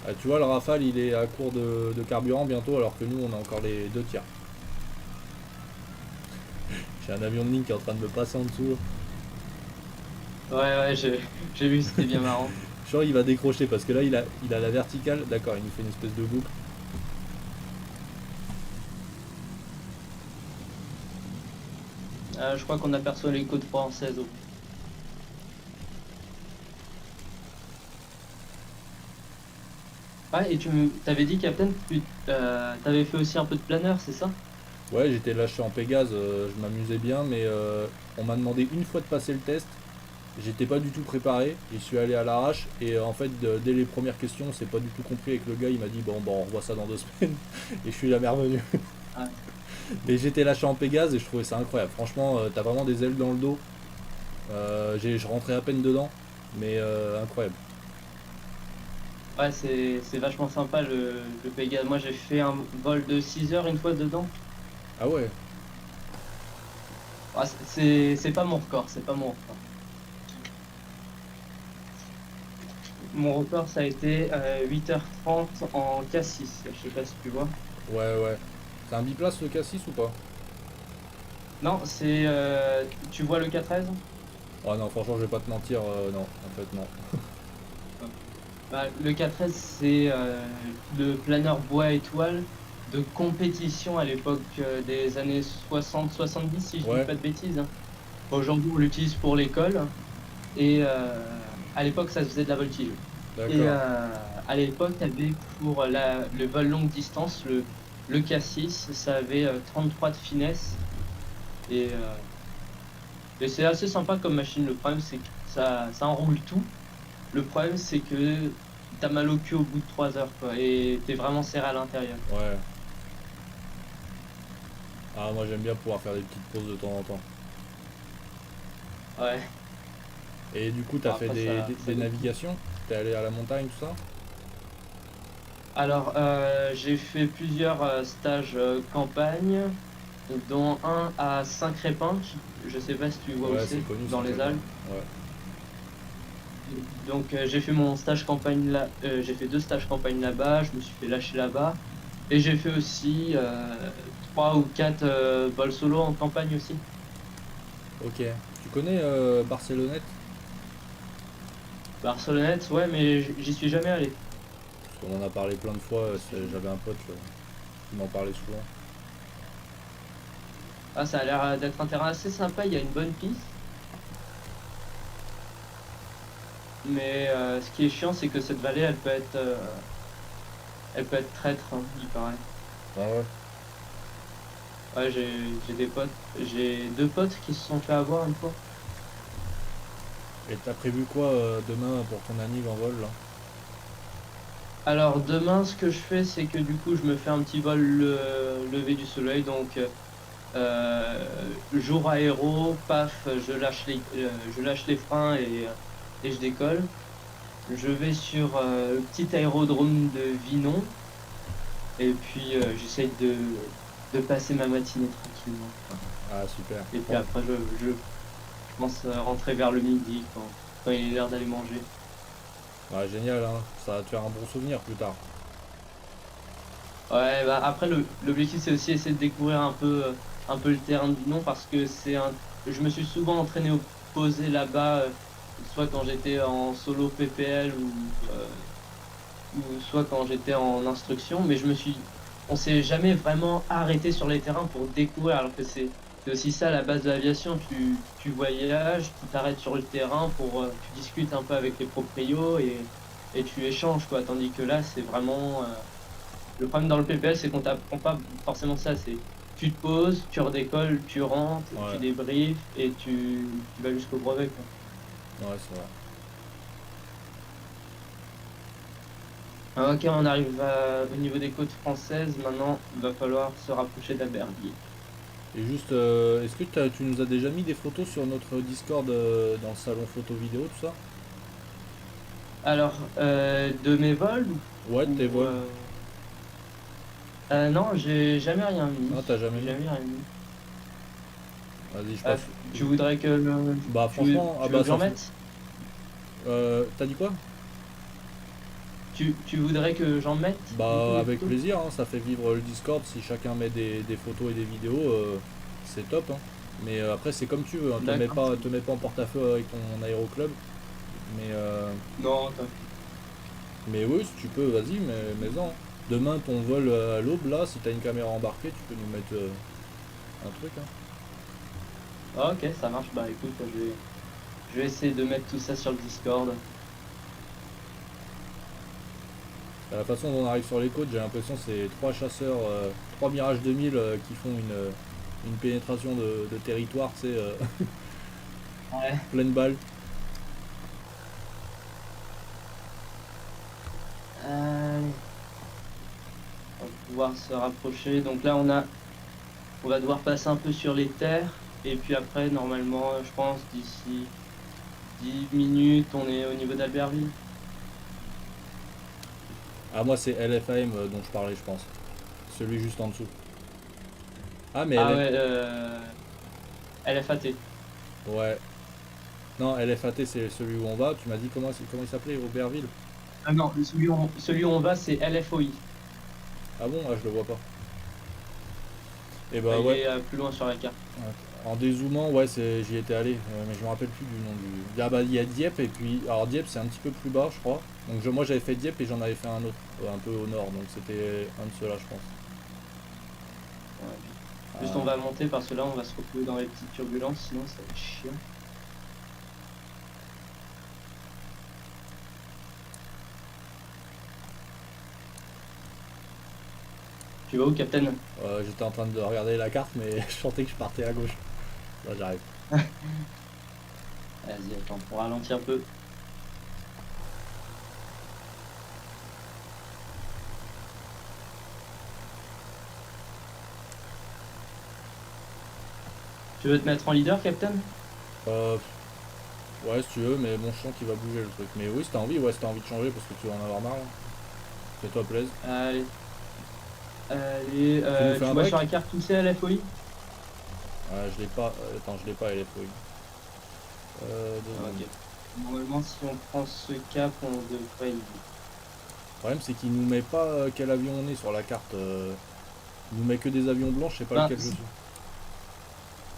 ah, tu vois, le Rafale il est à court de carburant bientôt, alors que nous on a encore les 2 tiers. J'ai un avion de ligne qui est en train de me passer en dessous. Ouais, j'ai vu, c'était bien marrant. Je sens qu'il va décrocher parce que là il a la verticale. D'accord, il nous fait une espèce de boucle. Je crois qu'on aperçoit les côtes françaises. Ah, et t'avais dit, Captain, que t'avais fait aussi un peu de planeur, c'est ça? Ouais, j'étais lâché en Pégase, je m'amusais bien, mais on m'a demandé une fois de passer le test. J'étais pas du tout préparé, je suis allé à l'arrache et en fait dès les premières questions c'est pas du tout compris avec le gars, il m'a dit bon on revoit ça dans 2 semaines et je suis la revenue. Ah, Mais j'étais lâché en Pégase et je trouvais ça incroyable. Franchement t'as vraiment des ailes dans le dos. Je rentrais à peine dedans, mais incroyable. ouais, c'est vachement sympa le Pégase. Moi, j'ai fait un vol de 6 heures une fois dedans. Ah ouais, Ah, c'est pas mon record, c'est pas mon record. Mon record, ça a été 8h30 en K6. Je sais pas si tu vois. ouais. C'est un biplace le K6 ou pas? Non, tu vois le K13? Oh non franchement je vais pas te mentir, non en fait non. Bah, le K13, c'est le planeur bois étoile de compétition à l'époque des années 60-70, si je dis Ouais, pas de bêtises, hein. Aujourd'hui, on l'utilise pour l'école et à l'époque, ça se faisait de la voltige. Et d'accord. à l'époque, tu avais pour le vol longue distance, le K6, ça avait 33 de finesse et c'est assez sympa comme machine. Le problème, c'est que ça enroule tout. Le problème, c'est que t'as mal au cul au bout de 3 heures, quoi, et t'es vraiment serré à l'intérieur. Ouais. Ah moi j'aime bien pouvoir faire des petites pauses de temps en temps. Ouais, Et du coup bon, t'as fait après, ça des dépend. navigations? T'es allé à la montagne tout ça? Alors, j'ai fait plusieurs stages campagne, dont un à Saint-Crépin. Je sais pas si tu vois où Ouais, c'est c'est, connu dans les Saint-Crépin. Alpes. Ouais. Donc, j'ai fait mon stage campagne là, j'ai fait 2 stages campagne là-bas, je me suis fait lâcher là-bas. Et j'ai fait aussi 3 ou 4 vols solo en campagne aussi. Ok. Tu connais Barcelonnette? Barcelonnette, ouais, mais j'y suis jamais allé. Parce qu'on en a parlé plein de fois, J'y suis jamais. j'avais un pote qui m'en parlait souvent. Ah, ça a l'air d'être un terrain assez sympa, il y a une bonne piste. Mais ce qui est chiant, c'est que cette vallée, elle peut être traître, hein, il paraît. Ah ouais. Ouais, j'ai des potes, j'ai 2 potes qui se sont fait avoir une fois. Et t'as prévu quoi demain pour ton anniv en vol là? Alors demain, ce que je fais, c'est que du coup, je me fais un petit vol lever du soleil. Donc jour aéro, paf, je lâche les freins et je décolle. Je vais sur le petit aérodrome de Vinon. Et puis j'essaye de passer ma matinée tranquillement, quoi. Ah super. Et puis Bon. après, je pense rentrer vers le midi quand il est l'heure d'aller manger. Ah, génial hein. Ça va te faire un bon souvenir plus tard. Ouais, bah après l'objectif c'est aussi essayer de découvrir un peu le terrain de Dinon parce que je me suis souvent entraîné au posé là-bas, soit quand j'étais en solo PPL ou soit quand j'étais en instruction, mais on s'est jamais vraiment arrêté sur les terrains pour découvrir, alors que c'est aussi ça la base de l'aviation. Tu voyages, tu t'arrêtes sur le terrain tu discutes un peu avec les proprios et tu échanges, quoi. Tandis que là, c'est vraiment, le problème dans le PPL, c'est qu'on t'apprend pas forcément ça. C'est, tu te poses, tu redécolles, tu rentres, tu Ouais, débriefes et tu vas jusqu'au brevet, quoi. ouais c'est vrai. Ah, ok, on arrive au niveau des côtes françaises. Maintenant, il va falloir se rapprocher d'Aberguer. Et juste, est-ce que tu nous as déjà mis des photos sur notre Discord dans le salon photo vidéo tout ça? Alors, de mes vols Ouais, de tes ou vols. non, j'ai jamais rien mis. Ah, t'as jamais J'ai mis? jamais rien mis. Vas-y, je Euh, passe. Tu voudrais que Bah franchement, ah tu veux bah que j'en ça fait. mette? T'as dit quoi? Tu voudrais que j'en mette du coup Bah des avec photos? plaisir, hein, ça fait vivre le Discord, si chacun met des photos et des vidéos, c'est top, hein. Mais après c'est comme tu veux, hein, D'accord. te mets pas en porte-à-feu avec ton aéroclub. Mais, Non, t'inquiète. mais oui, si tu peux, vas-y, mais en. Demain ton vol à l'aube là, si t'as une caméra embarquée, tu peux nous mettre un truc, hein. Ah, ok, ça marche. Bah écoute, je vais essayer de mettre tout ça sur le Discord. La façon dont on arrive sur les côtes, j'ai l'impression que c'est trois chasseurs, trois Mirage 2000 qui font une pénétration de territoire, tu sais, Ouais. pleine balle. Allez. On va pouvoir se rapprocher. Donc là, on va devoir passer un peu sur les terres. Et puis après, normalement, je pense, d'ici 10 minutes, on est au niveau d'Albertville. Ah, moi c'est LFAM dont je parlais, je pense. Celui juste en dessous. Ah, mais Ah LF... ouais, LFAT. Ouais. Non, LFAT c'est celui où on va. Tu m'as dit comment il s'appelait, Auberville? Ah non, celui où on va, c'est LFOI. Ah bon? Ah, je le vois pas. Et bah Il ouais. est plus loin sur la carte. En dézoomant, ouais, j'y étais allé, mais je me rappelle plus du nom du. Ah bah il y a Dieppe et puis. Alors Dieppe c'est un petit peu plus bas, je crois. Donc moi j'avais fait Dieppe et j'en avais fait un autre, un peu au nord, donc c'était un de ceux-là, je pense. Ouais. Juste on va monter parce que là, on va se retrouver dans les petites turbulences, sinon ça va être chiant. Tu vas où, Captain? J'étais en train de regarder la carte, mais je sentais que je partais à gauche. Là j'arrive. Vas-y, attends, on ralentit un peu. Tu veux te mettre en leader, Captain? Euh, ouais, si tu veux, mais bon, je sens qu'il va bouger le truc. Mais oui, si t'as envie, ouais, si t'as envie de changer parce que tu vas en avoir marre, là. Fais-toi plaisir. Allez. Allez, Tu nous fais tu un vois break? sur la carte où c'est LFOI? Je l'ai pas. Attends, je l'ai pas, elle est fouille. Deux Ah, secondes. ok. Normalement, si on prend ce cap, on devrait y... Le problème, c'est qu'il nous met pas quel avion on est sur la carte. Il nous met que des avions blancs, je sais pas Ben, lequel je suis.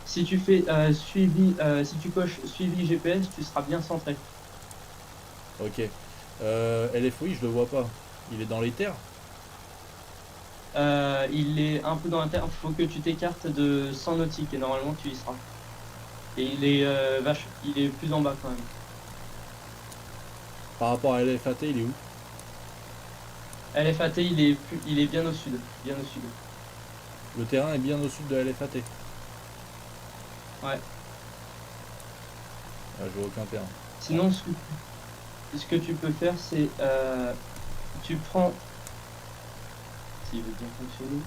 si tu fais suivi, si tu coches suivi GPS, tu seras bien centré. Ok. LFOI, je le vois pas. Il est dans les terres? Il est un peu dans la terre, il faut que tu t'écartes de 100 nautiques et normalement tu y seras. Et il est plus en bas quand même. Par rapport à LFAT, il est où? LFAT, il est bien au sud, bien au sud. Le terrain est bien au sud de LFAT. Ouais. Ah, je vois aucun terrain. Sinon, ce que tu peux faire, c'est tu prends, s'il veut bien fonctionner.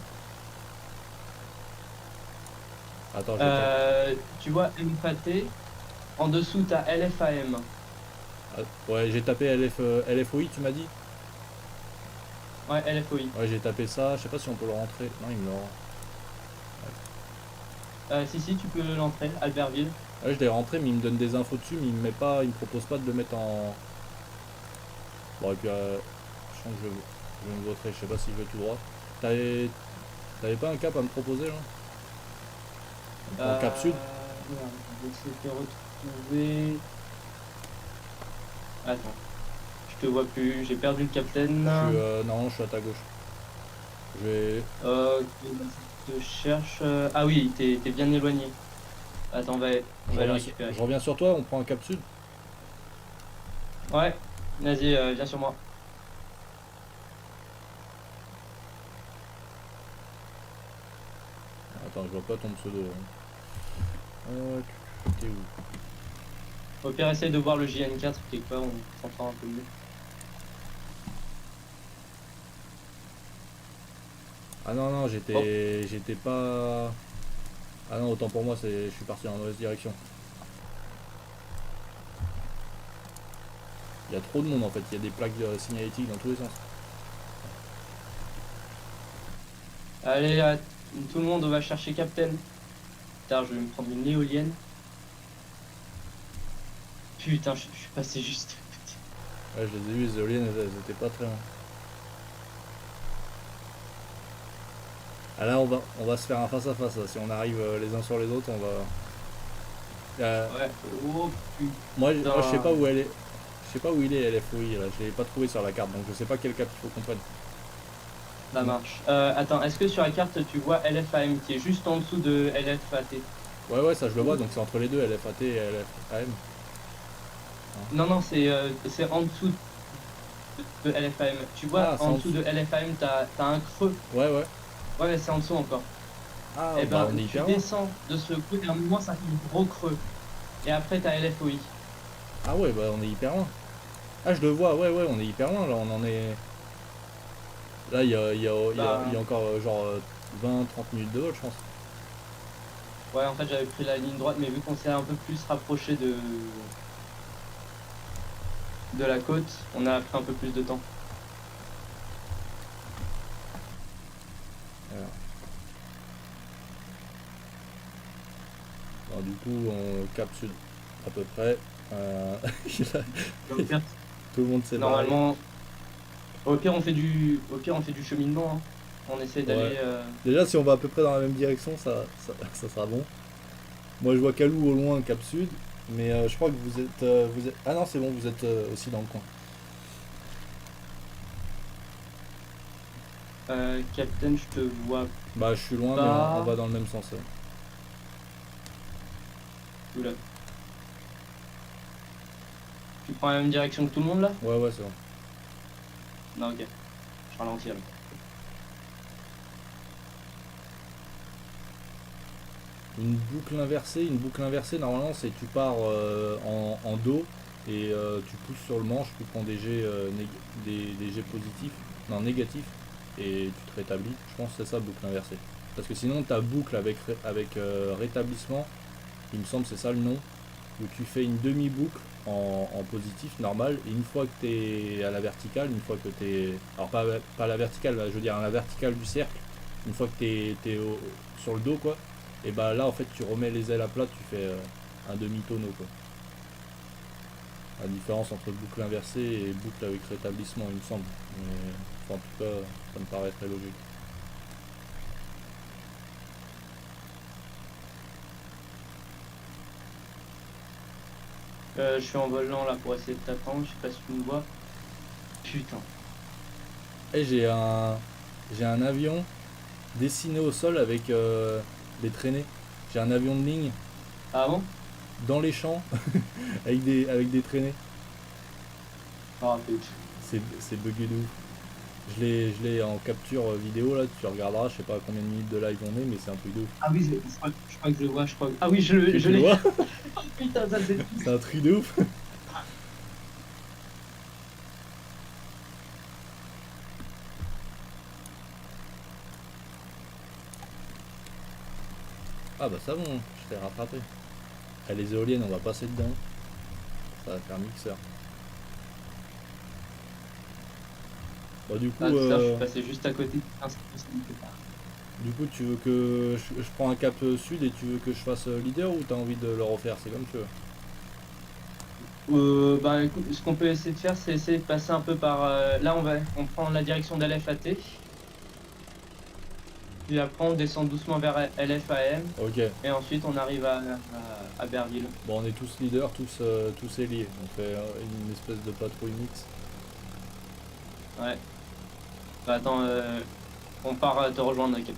Attends, je vais Tu vois MFAT, en dessous tu as LFAM. ouais, j'ai tapé LFOI, tu m'as dit? Ouais, LFOI. Ouais, j'ai tapé ça. Je sais pas si on peut le rentrer. Non, il me le rend. Si, tu peux l'entrer, Albertville. Ouais, je l'ai rentré, mais il me donne des infos dessus, mais il me met pas, il me propose pas de le mettre en. Bon, et puis je sens que je vais me voterai, je sais pas si je vais tout droit. T'avais pas un cap à me proposer là? On prend le cap sud? Merde, je vais essayer de te retrouver. Attends, je te vois plus, j'ai perdu le capitaine. Non, je suis à ta gauche. Je vais. Ok, je te cherche. Ah oui, t'es bien éloigné. Attends, on va le récupérer. Je reviens sur toi, on prend un cap sud. Ouais, vas-y, viens sur moi. Attends, je vois pas ton pseudo. T'es où? Au pire, essaye de voir le JN4 quelque part, on s'entend un peu mieux. Ah non, non, Oh, j'étais pas. Ah non, autant pour moi, je suis parti dans la mauvaise direction. Il y a trop de monde en fait, il y a des plaques signalétiques dans tous les sens. allez, tout le monde va chercher Captain. Putain, je vais me prendre une éolienne. Putain, je suis passé juste. Ouais, je les ai vus, les éoliennes, elles étaient pas très loin. Ah là, on va se faire un face à face. Là. Si on arrive les uns sur les autres, on va. Ouais, oh Moi, putain. je sais pas où elle est. Je sais pas où il est LFOI là. Je l'ai pas trouvé sur la carte, donc je sais pas quel cap il faut qu'on prenne. Ça marche. Attends, est-ce que sur la carte tu vois LFAM qui est juste en dessous de LFAT? Ouais, ouais, ça je le vois, donc c'est entre les deux, LFAT et LFAM. Non, non, c'est en dessous. de LFAM. Tu vois, Ah, c'est en en dessous dessous. de LFAM, t'as un creux. Ouais, ouais. Ouais, mais c'est en dessous encore. Ah, Et bah ben, on est tu hyper loin. descends de ce creux et à un moment, ça fait un gros creux. Et après, t'as LFOI. Ah ouais, bah on est hyper loin. Ah, je le vois, ouais, ouais, on est hyper loin là, on en est. Là, il y a Bah, encore genre 20-30 minutes de vol, je pense. ouais, en fait, j'avais pris la ligne droite, mais vu qu'on s'est un peu plus rapproché de la côte, on a pris un peu plus de temps. Alors, alors, du coup, on cap sud à peu près. Euh, Au pire, Tout le monde s'est barré. normalement, au pire, on fait du cheminement, hein. On essaie Ouais. d'aller. Déjà, si on va à peu près dans la même direction, ça sera bon. Moi, je vois Calou au loin, cap sud. Mais je crois que vous êtes. Ah non, c'est bon, vous êtes aussi dans le coin. Captain, je te vois Bah, je suis loin, mais on pas. va dans le même sens. Oula. Tu prends la même direction que tout le monde là? Ouais, ouais, c'est bon. Non, ok. Je ralentis alors. Une boucle inversée, normalement, c'est tu pars en dos et tu pousses sur le manche, tu prends des jets, des jets positifs, non négatifs, et tu te rétablis. Je pense que c'est ça, boucle inversée. Parce que sinon, ta boucle avec rétablissement, il me semble que c'est ça le nom, où tu fais une demi-boucle en positif normal, et une fois que tu es à la verticale, une fois que tu es. Alors, pas à la verticale, je veux dire à la verticale du cercle, une fois que tu es, sur le dos, quoi, et bah là, en fait, tu remets les ailes à plat, tu fais un demi-tonneau, quoi. La différence entre boucle inversée et boucle avec rétablissement, il me semble. Mais, enfin, en tout cas, ça me paraît très logique. Je suis en volant là pour essayer de t'attendre. Je sais pas si tu me vois. Putain. Et j'ai un avion dessiné au sol avec des traînées. J'ai un avion de ligne Ah bon? dans les champs avec des traînées. Ah, putain. C'est bugué de ouf. Je l'ai en capture vidéo là, tu regarderas, je sais pas combien de minutes de live on est, mais c'est un truc de ouf. Ah oui, je crois que je le vois. Je crois Ah oui, Tu, je tu le l'ai. vois? Oh, putain, ça c'est. C'est un truc de ouf. Ah bah ça bon, je t'ai rattrapé. Ah, les éoliennes, on va passer dedans. Ça va faire mixeur. Bah Ah, ça, je suis passé juste à côté. Putain, c'est possible. du coup tu veux que je prends un cap sud et tu veux que je fasse leader ou t'as envie de le refaire? C'est comme tu veux. Bah écoute, ce qu'on peut essayer de faire, c'est essayer de passer un peu par. Là, on prend la direction d'LFAT. Puis après, on descend doucement vers LFAM. Ok. Et ensuite, on arrive à Berville. Bon, on est tous leaders, tous ailiers. On fait une espèce de patrouille mix. Ouais. Bah attends, on part te rejoindre, quelqu'un.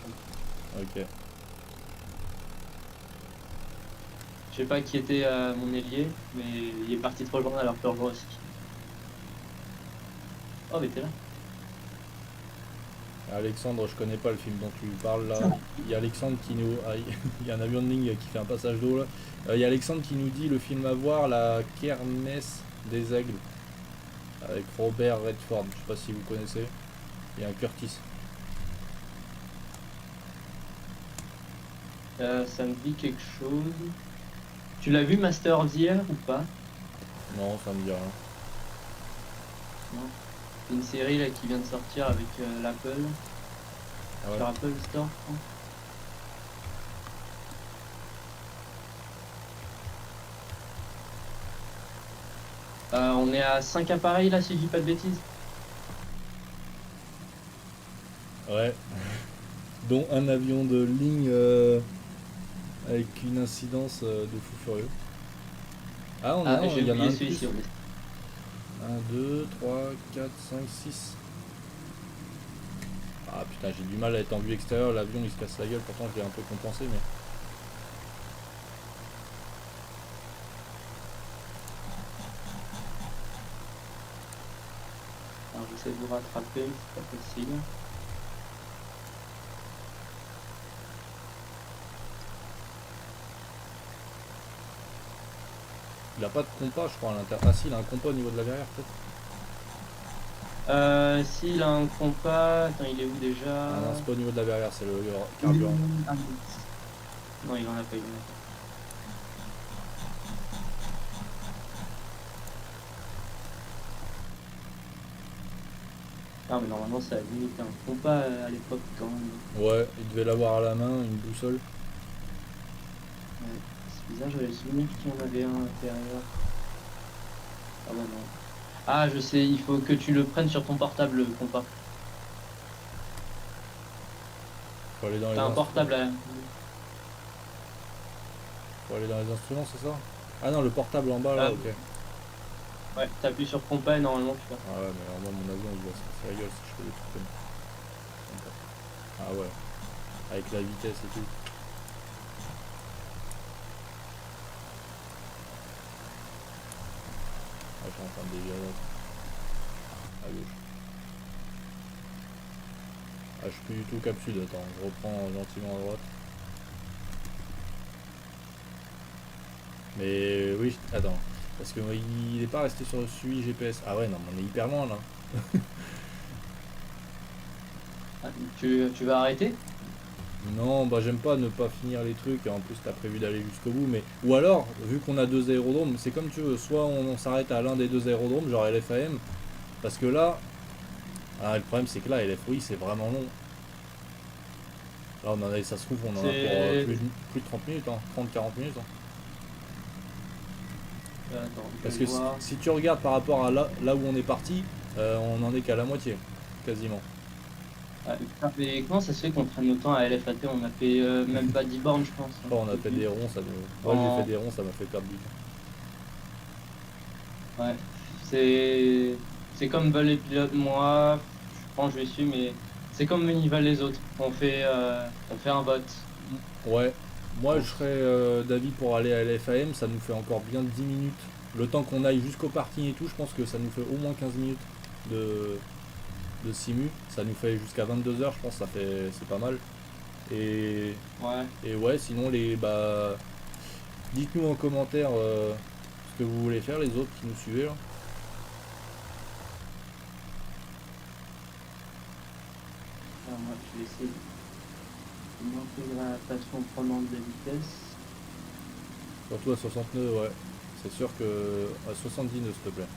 Ok. Je sais pas qui était mon ailier, mais il est parti te rejoindre, alors te rejoindre aussi. Oh, mais t'es là. Alexandre, je connais pas le film dont tu parles là. Il y a Alexandre qui nous. Ah, il y a un avion de ligne qui fait un passage d'eau là. Il y a Alexandre qui nous dit le film à voir, la Kermesse des Aigles. Avec Robert Redford. Je sais pas si vous connaissez. Il y a un Curtis. Ça me dit quelque chose. Tu l'as vu Master of the Air ou pas? Non, ça me dit rien. Non. C'est une série là qui vient de sortir avec l'Apple. Ah ouais. Sur Apple Store, je crois. On est à 5 appareils là, si je dis pas de bêtises. Ouais. Dont un avion de ligne avec une incidence de fou furieux. Ah, Ah, non, j'ai il y en a oublié un de plus. celui-ci. 1, 2, 3, 4, 5, 6. Ah putain, j'ai du mal à être en vue extérieure, l'avion il se casse la gueule, pourtant je l'ai un peu compensé, mais. Alors j'essaie de vous rattraper, mais c'est pas facile. Il a pas de compas, je crois, à l'intérieur. Ah si, il a un compas au niveau de la verrière, peut-être. S'il a un compas, attends, il est où déjà? Ah non, c'est pas au niveau de la verrière, c'est le carburant. Ah, non, il en a pas, il en a pas. Ah, mais normalement, ça a limité un compas à l'époque quand même. Ouais, il devait l'avoir à la main, une boussole. Ouais, c'est bizarre, j'avais le souvenir qu'il y en avait un à l'intérieur. Ah bah non. Ah, je sais, il faut que tu le prennes sur ton portable, le compas. Faut aller dans les T'as un instruments. portable à... Faut aller dans les instruments, c'est ça? Ah non, le portable en bas là, Ah, ok. ouais, t'appuies sur compas et normalement tu vas. Ah ouais, mais alors moi, mon avion, il va se casser la gueule si je fais des trucs comme ça. Ah ouais, avec la vitesse et tout. Ah, je suis en train de dévier à droite. À gauche. Ah, je suis plus du tout cap sud, attends, je reprends gentiment à droite. Mais oui, attends, parce que il est pas resté sur le suivi GPS. Ah ouais, non, mais on est hyper loin là. Ah, tu vas arrêter? Non, bah j'aime pas ne pas finir les trucs, et en plus t'as prévu d'aller jusqu'au bout, mais... Ou alors, vu qu'on a deux aérodromes, c'est comme tu veux, soit on s'arrête à l'un des deux aérodromes, genre LFAM, parce que là... Ah, le problème c'est que là, LFOI c'est vraiment long. Là, on en a, ça se trouve, on en a pour C'est... plus de 30 minutes, hein, 30-40 minutes. Hein. Attends, je Parce vais que voir. si tu regardes par rapport à là où on est parti, on en est qu'à la moitié, quasiment. Ah, putain, mais comment ça se fait qu'on traîne autant à LFAT? On a fait même pas 10 bornes, je pense. Je crois on a fait des ronds, ça nous... Moi j'ai fait En... des ronds, ça m'a fait perdre du temps. Ouais, c'est comme veulent les pilotes. Moi, je pense que je vais suivre, mais c'est comme ils veulent les autres. On fait un vote. Ouais, moi je On- serais d'avis pour aller à l'FAM, ça nous fait encore bien 10 minutes. Le temps qu'on aille jusqu'au parking et tout, je pense que ça nous fait au moins 15 minutes de, de simu. Ça nous fait jusqu'à 22 heures, je pense, ça fait c'est pas mal. Et, Ouais. et ouais, sinon les bah dites-nous en commentaire ce que vous voulez faire les autres qui nous suivez là. Alors, moi, je vais essayer de m'intégrer à la plateforme prenante de vitesse. Surtout à 60 nœuds, ouais. C'est sûr que à 70 nœuds s'il te plaît.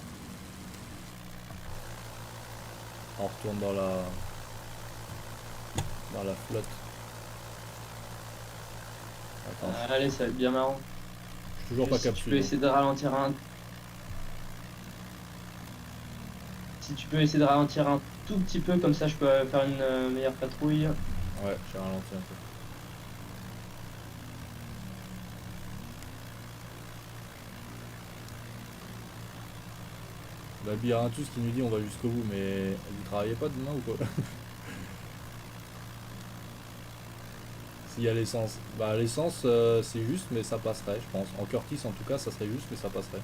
On retourne dans la flotte. Attends, Allez, ça va être bien marrant. je suis toujours pas Juste, si tu capsule. peux essayer de ralentir un... Si tu peux essayer de ralentir un tout petit peu, comme ça je peux faire une meilleure patrouille. Ouais, j'ai ralenti un peu. Bah, il y a un tous qui nous dit on va jusqu'au bout, mais vous travaillez pas demain ou quoi? S'il y a l'essence. Bah, l'essence, c'est juste, mais ça passerait, je pense. En Curtis, en tout cas, ça serait juste, mais ça passerait.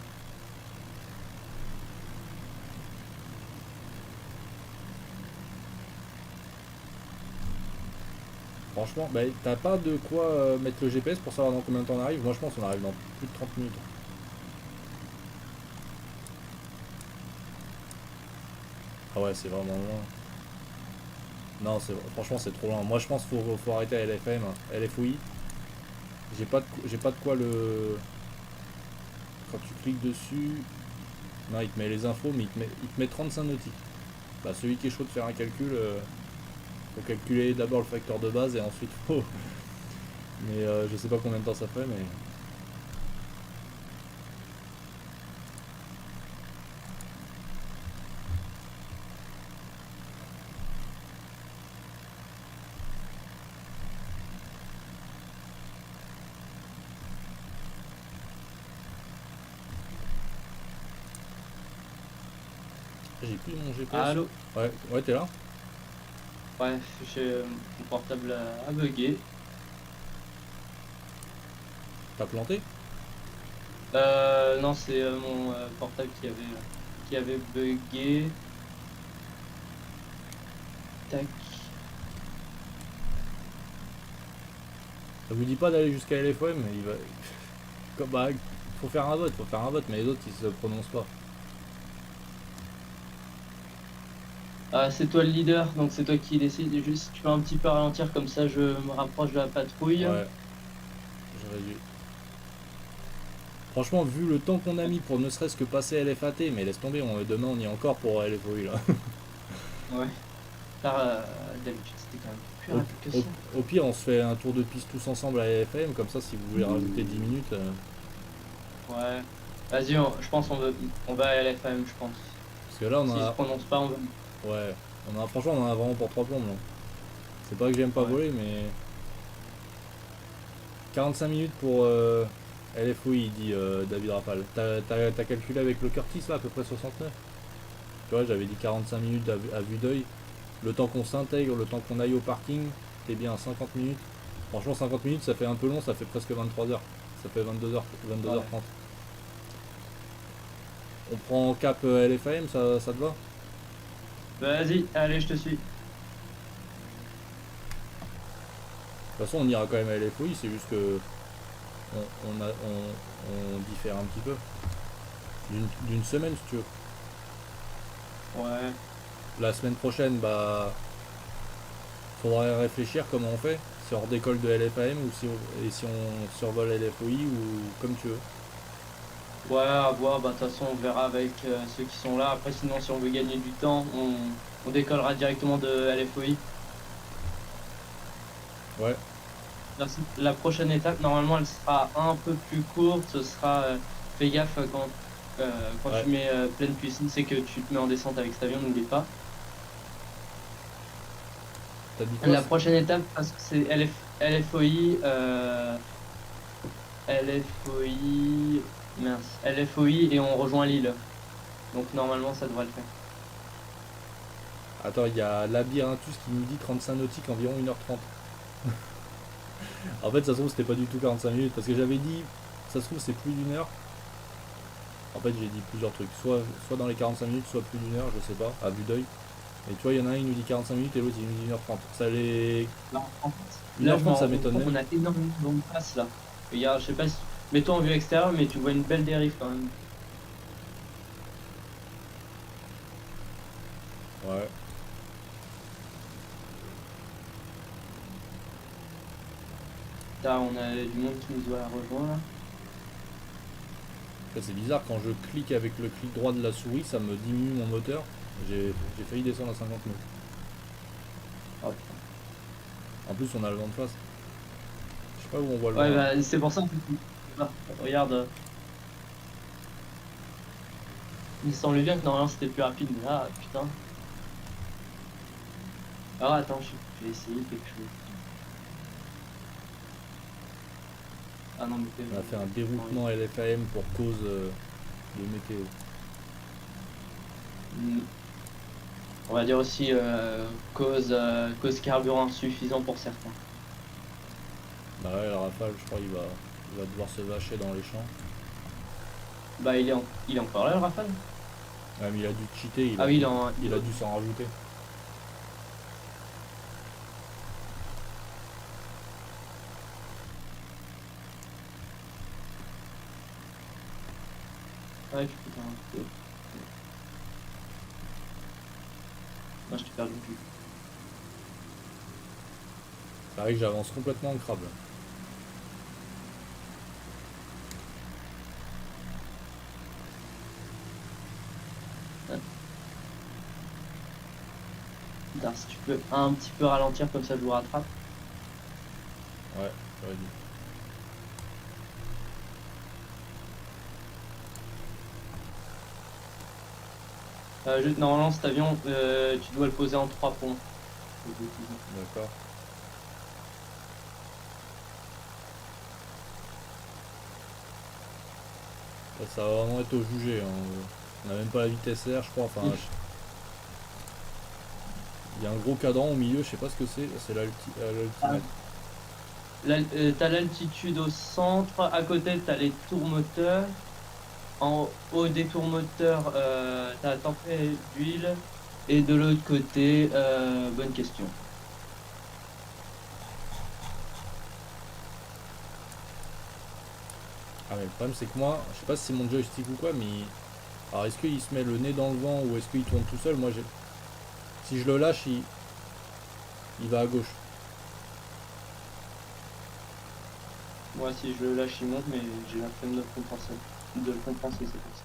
Franchement, bah, t'as pas de quoi mettre le GPS pour savoir dans combien de temps on arrive? Moi, je pense qu'on arrive dans plus de 30 minutes. Ah ouais, c'est vraiment loin. Non, franchement, c'est trop loin. Moi, je pense qu'il faut arrêter à LFM, hein. LFOI. J'ai pas de quoi le... Quand tu cliques dessus... Non, il te met les infos, mais il te met 35 nautiques. Bah, celui qui est chaud de faire un calcul, faut calculer d'abord le facteur de base et ensuite faut... Mais je sais pas combien de temps ça fait, mais... J'ai plus mon GPS. Allô? Ouais, ouais, t'es là? Ouais, mon portable a bugué. T'as planté? Non, c'est mon portable qui avait bugué. tac. Ça vous dit pas d'aller jusqu'à LFOM, mais il va. Comme, bah, faut faire un vote, mais les autres ils se prononcent pas. Ah, c'est toi le leader, donc c'est toi qui décide. Juste, tu peux un petit peu ralentir, comme ça je me rapproche de la patrouille. Ouais, j'aurais dû. Franchement, vu le temps qu'on a mis pour ne serait-ce que passer LFAT, mais laisse tomber, demain on y est encore pour LFOI là. Ouais. Car d'habitude c'était quand même plus Au, rapide que au- ça. au pire, on se fait un tour de piste tous ensemble à LFM, comme ça si vous voulez rajouter 10 minutes. Ouais. Vas-y, je pense on va à LFM, je pense. Parce que là on S'ils se a. prononcent pas, on va. Ouais, franchement on en a vraiment pour 3 plombes là. C'est pas que j'aime pas Ouais. voler, mais 45 minutes pour LFOI, il dit David Rafal. T'as calculé avec le Curtis là, à peu près 69. Tu vois, j'avais dit 45 minutes à vue d'œil. Le temps qu'on s'intègre, le temps qu'on aille au parking, t'es bien à 50 minutes. Franchement, 50 minutes, ça fait un peu long, ça fait presque 23 heures. Ça fait 22h, 22h30. On prend cap LFAM, ça te va? Vas-y, allez, je te suis. De toute façon, on ira quand même à LFOI, c'est juste que on diffère un petit peu. D'une semaine, si tu veux. Ouais. La semaine prochaine, bah, faudrait réfléchir comment on fait. Si on redécolle de LFAM ou si on survole LFOI ou comme tu veux. Ouais, à voir, bah de toute façon on verra avec ceux qui sont là. Après sinon si on veut gagner du temps, on décollera directement de LFOI. Ouais, La prochaine étape, normalement elle sera un peu plus courte. Ce sera, fais gaffe quand ouais. tu mets pleine puissance, c'est que tu te mets en descente avec cet avion, n'oublie pas. T'as dit quoi? La prochaine étape, parce que c'est LFOI, LFOI, mince, LFOI et on rejoint l'île. Donc normalement ça devrait le faire. Attends, il y a Labyrinthus qui nous dit 35 nautiques, environ 1h30. En fait, ça se trouve, c'était pas du tout 45 minutes, parce que j'avais dit, ça se trouve, c'est plus d'une heure. En fait, j'ai dit plusieurs trucs, soit dans les 45 minutes, soit plus d'une heure, je sais pas, à vue d'œil. Et tu vois, il y en a un, il nous dit 45 minutes et l'autre, il nous dit 1h30. Ça les. Non, en fait, là, je 1h30, m'en ça rends m'étonne compte, même. on a énormément de place là. Regarde, je sais pas si. Mets-toi en vue extérieure, mais tu vois une belle dérive quand même. Ouais. Là, on a du monde qui nous doit rejoindre là. Après, c'est bizarre, quand je clique avec le clic droit de la souris, ça me diminue mon moteur. J'ai failli descendre à 50 nœuds. Hop. En plus, on a le vent de face. Je sais pas où on voit le Ouais, vent là. bah, c'est pour ça que. Ah, regarde, il semblait bien que normalement c'était plus rapide, mais là, putain. Alors attends, je vais essayer quelque chose. Ah non, mais t'es. On a fait un déroutement LFAM pour cause de météo. Hmm. On va dire aussi cause carburant insuffisant pour certains. Bah ouais, le Rafale, je crois, il va devoir se vacher dans les champs. Bah, il est encore là le Rafale? Ouais, mais il a dû cheater, Ah oui, il a dû s'en rajouter. Ouais, tu peux faire un peu. Moi, je t'ai perdu le vue. Ça arrive que j'avance complètement en crabe. Putain, si tu peux un petit peu ralentir comme ça, je vous rattrape. Ouais, j'aurais dit. Normalement, cet avion, tu dois le poser en 3 points. D'accord. Ça va vraiment être au jugé. Hein. On n'a même pas la vitesse R, je crois. Enfin, il y a un gros cadran au milieu, je sais pas ce que c'est. C'est l'altimètre. T'as l'altitude au centre, à côté t'as les tours moteurs, en haut des tours moteurs t'as la température d'huile, Et de l'autre côté, bonne question. Ah mais le problème c'est que moi, je sais pas si c'est mon joystick ou quoi, mais alors est-ce qu'il se met le nez dans le vent ou est-ce qu'il tourne tout seul? Moi j'ai, si je le lâche, il va à gauche. Moi, si je le lâche, il monte, mais j'ai la flemme de le compenser. De le compenser, c'est pour ça.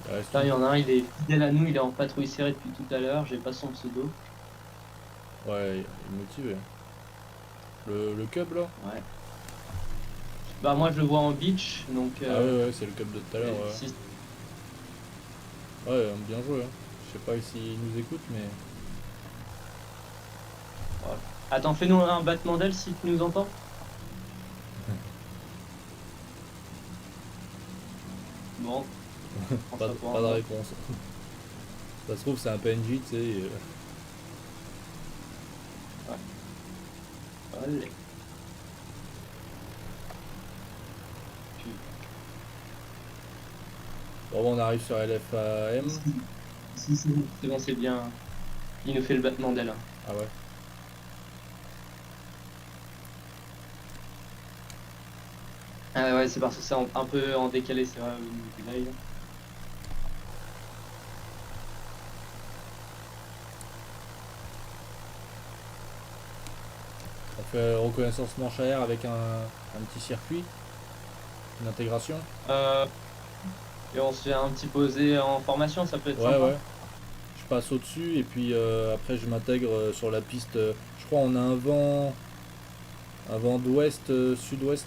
Il reste Putain, il une- y en a un, il est fidèle à nous, il est en patrouille serrée depuis tout à l'heure, j'ai pas son pseudo. Ouais, il est motivé. Le cub là? Ouais. Bah, moi, je le vois en beach, donc. Ah ouais, ouais, c'est le cub de tout à l'heure, ouais. Si... Ouais, bien joué, hein. Je sais pas s'il nous écoute, mais... voilà. Attends, fais-nous un battement d'aile si tu nous entends. Bon, on prend Pas, ça pour pas un de bon. réponse. Ça se trouve, c'est un PNJ, tu sais. Allez. Bon, on arrive sur LFAM. Si, c'est bon, c'est bien. Il nous fait le battement d'aile, hein. Ah ouais. Ah ouais, c'est parce que c'est un peu en décalé, c'est vrai, au niveau du live. On fait reconnaissance manche à air avec un petit circuit, une intégration. Euh, et on se fait un petit posé en formation, ça peut être Ouais, sympa. ouais. Je passe au-dessus et puis après je m'intègre sur la piste. Je crois on a un vent d'ouest, sud-ouest.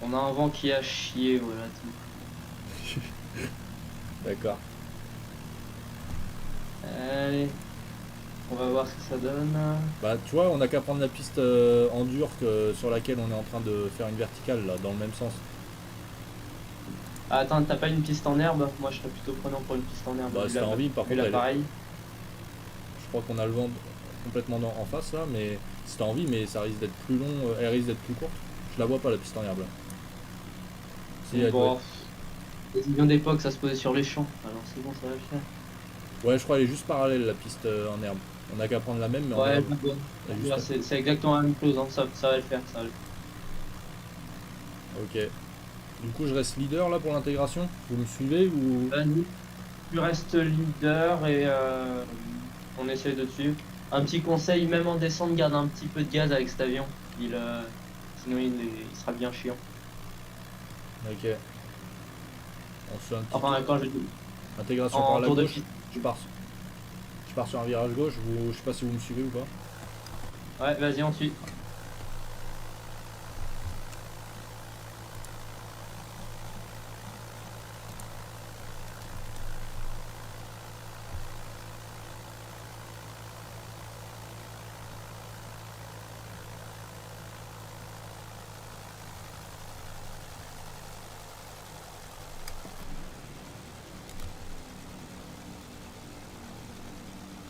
On a un vent qui a chié, voilà. Tout. D'accord. Allez, on va voir ce que ça donne. Bah tu vois, on n'a qu'à prendre la piste en dur sur laquelle on est en train de faire une verticale là, dans le même sens. Ah, attends, t'as pas une piste en herbe? Moi, je serais plutôt prenant pour une piste en herbe, Bah c'était en ville, par vu contre l'appareil. je crois qu'on a le vent complètement en face là, mais c'était en vie, mais ça risque d'être plus long, elle risque d'être plus courte. Je la vois pas la piste en herbe là. Si elle doit être... Bon, les avions d'époque, ça se posait sur les champs. Alors c'est bon, ça va le faire. Ouais, je crois qu'elle est juste parallèle la piste en herbe. On n'a qu'à prendre la même, mais en Ouais, herbe. bon. Elle est juste Là, c'est exactement la même chose, hein. Ça va le faire, ça va le Ok. Du coup, je reste leader là pour l'intégration. Vous me suivez ou... faire. Tu restes leader et on essaie de suivre. Un petit conseil, même en descente, garde un petit peu de gaz avec cet avion. Sinon, il sera bien chiant. Ok. On se fait un petit tour. Enfin, quand je dis Intégration par en la tour de gauche. piste. Je pars, je pars sur un virage gauche. Je sais pas si vous me suivez ou pas. Ouais, vas-y, on suit.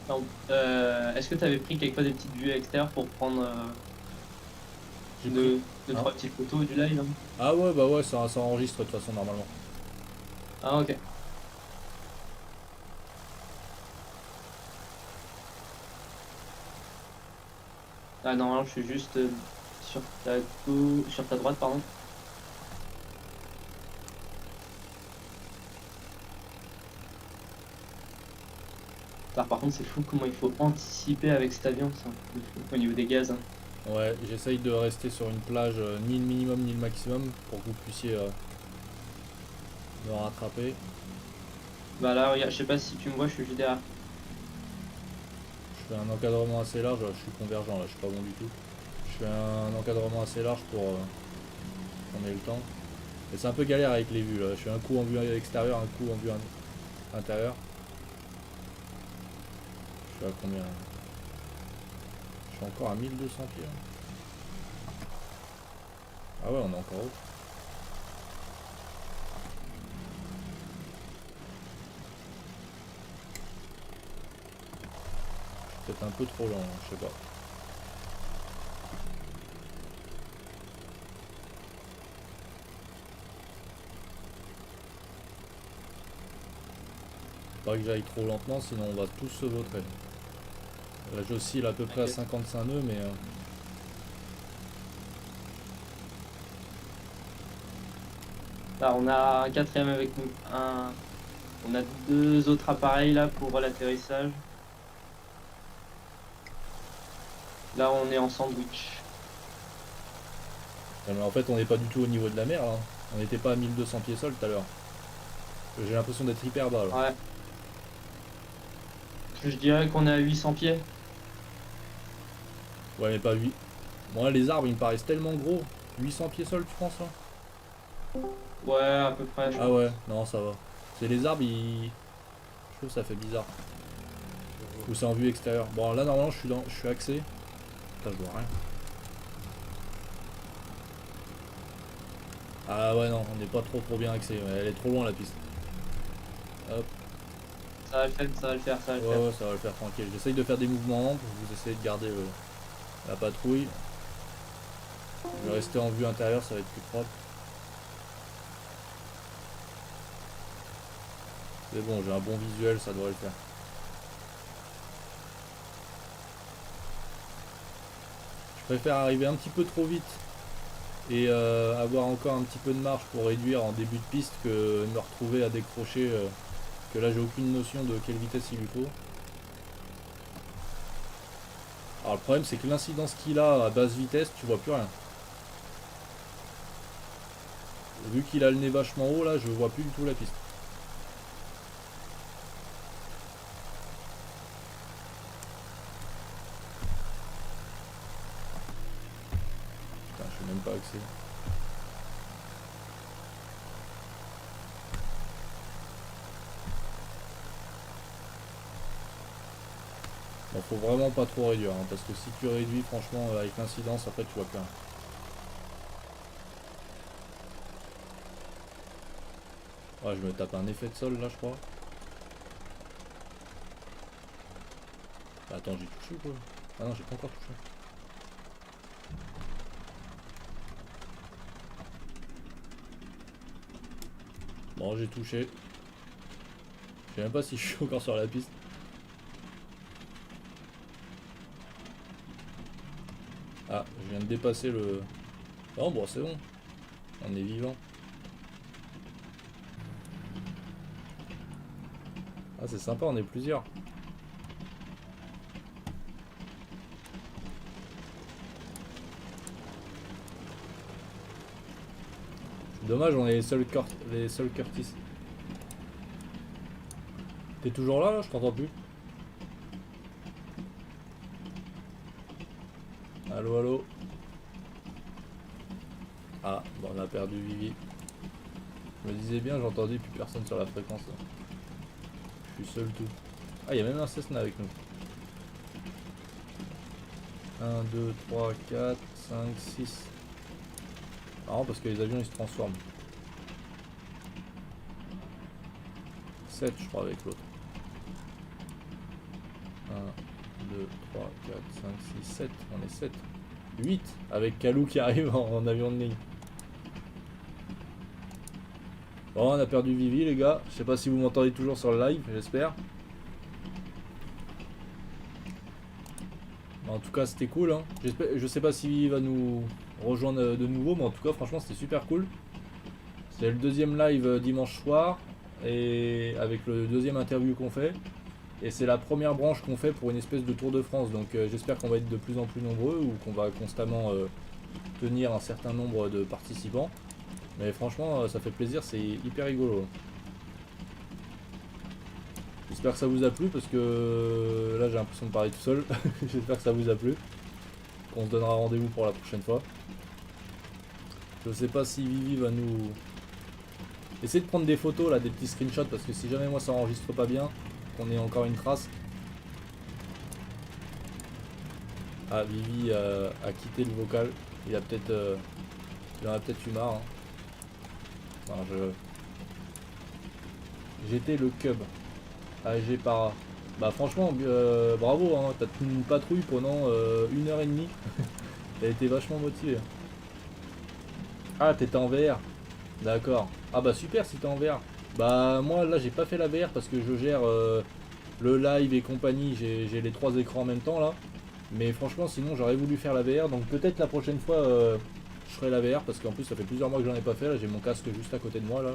Donc, est-ce que tu avais pris quelquefois des petites vues extérieures pour prendre J'ai pris. deux, Hein. trois petites photos du live, hein? Ah ouais, bah ouais, ça enregistre de toute façon normalement. Ah, ok. Ah, non, je suis juste sur sur ta droite, pardon. Par contre, c'est fou comment il faut anticiper avec cet avion, c'est un truc de fou, au niveau des gaz, hein. Ouais, j'essaye de rester sur une plage ni le minimum ni le maximum pour que vous puissiez me rattraper. Bah là, regarde, je sais pas si tu me vois, je suis juste derrière. Je fais un encadrement assez large. Je suis convergent là, je suis pas bon du tout. Je fais un encadrement assez large pour qu'on ait le temps. Et c'est un peu galère avec les vues là. Je fais un coup en vue extérieure, un coup en vue intérieure. Je suis à combien? Je suis encore à 1200 pieds. Ah ouais, on est encore haut. peut-être un peu trop lent, hein, je sais pas. Pas que j'aille trop lentement, sinon on va tous se vautrer. Là j'oscille à peu près à 55 nœuds, mais... Là, on a un quatrième avec nous. On a deux autres appareils là pour l'atterrissage. Là, on est en sandwich. mais en fait on n'est pas du tout au niveau de la mer là. On n'était pas à 1200 pieds sol tout à l'heure. J'ai l'impression d'être hyper bas là. Ouais. Je dirais qu'on est à 800 pieds. Ouais mais pas 8. Moi les arbres ils me paraissent tellement gros. 800 pieds sol tu penses là? Ouais, à peu près. Ah ouais, non ça va. C'est les arbres ils... Je trouve que ça fait bizarre. Ou c'est en vue extérieure. Bon là normalement je suis axé. Putain je vois rien. Ah ouais non, on n'est pas trop bien axé. Elle est trop loin la piste. Hop. Ça va le faire, ça va le faire, ça va le Ouais, faire. ouais, ça va le faire tranquille. J'essaye de faire des mouvements amples, vous essayez de garder la patrouille. Je vais rester en vue intérieure, ça va être plus propre. C'est bon, j'ai un bon visuel, ça devrait le faire. Je préfère arriver un petit peu trop vite et avoir encore un petit peu de marge pour réduire en début de piste que me retrouver à décrocher, que là j'ai aucune notion de quelle vitesse il lui faut. Alors le problème c'est que l'incidence qu'il a à basse vitesse, tu vois plus rien. Vu qu'il a le nez vachement haut là, je vois plus du tout la piste. Putain, je suis même pas axé. Bon, faut vraiment pas trop réduire, hein, parce que si tu réduis, franchement, avec l'incidence, après tu vois plus rien. Ouais, je me tape un effet de sol là, je crois. Attends, j'ai touché ou quoi? Ah non, j'ai pas encore touché. Bon, j'ai touché. Je sais même pas si je suis encore sur la piste. Ah, je viens de dépasser le... Non, bon, c'est bon. On est vivant. Ah, c'est sympa, on est plusieurs. Dommage, on est les seuls Curtis. T'es toujours là, je t'entends plus. Allô, allô. Ah, bon, on a perdu Vivi. Je me disais bien, j'entendais plus personne sur la fréquence. Là. Je suis seul tout. Ah, il y a même un Cessna avec nous. 1, 2, 3, 4, 5, 6. Marrant parce que les avions ils se transforment. 7 je crois avec l'autre. 1, 2, 3, 4, 5, 6, 7. On est 7. 8 avec Kalou qui arrive en avion de ligne. Bon, on a perdu Vivi les gars. Je sais pas si vous m'entendez toujours sur le live, j'espère. En tout cas c'était cool. Hein. Je sais pas si Vivi va nous rejoindre de nouveau, mais en tout cas franchement c'était super cool. C'est le deuxième live dimanche soir et avec le deuxième interview qu'on fait. Et c'est la première branche qu'on fait pour une espèce de Tour de France. Donc j'espère qu'on va être de plus en plus nombreux ou qu'on va constamment tenir un certain nombre de participants. Mais franchement ça fait plaisir, c'est hyper rigolo. J'espère que ça vous a plu parce que là j'ai l'impression de parler tout seul. J'espère que ça vous a plu. On se donnera rendez-vous pour la prochaine fois. Je sais pas si Vivi va nous... Essayez de prendre des photos là, des petits screenshots parce que si jamais moi ça enregistre pas bien, qu'on ait encore une trace. Ah, Vivi a quitté le vocal. Il a peut-être... il en a peut-être eu marre. Hein. Enfin, j'étais le cub. AG Para. Bah franchement, bravo, hein, t'as tenu une patrouille pendant 1 h 30. T'as été vachement motivé. Ah, t'étais en VR. D'accord. Ah bah super si t'es en VR. Bah moi là j'ai pas fait la VR parce que je gère le live et compagnie, j'ai les 3 écrans en même temps là. Mais franchement sinon j'aurais voulu faire la VR, donc peut-être la prochaine fois je ferai la VR parce qu'en plus ça fait plusieurs mois que j'en ai pas fait, là j'ai mon casque juste à côté de moi là.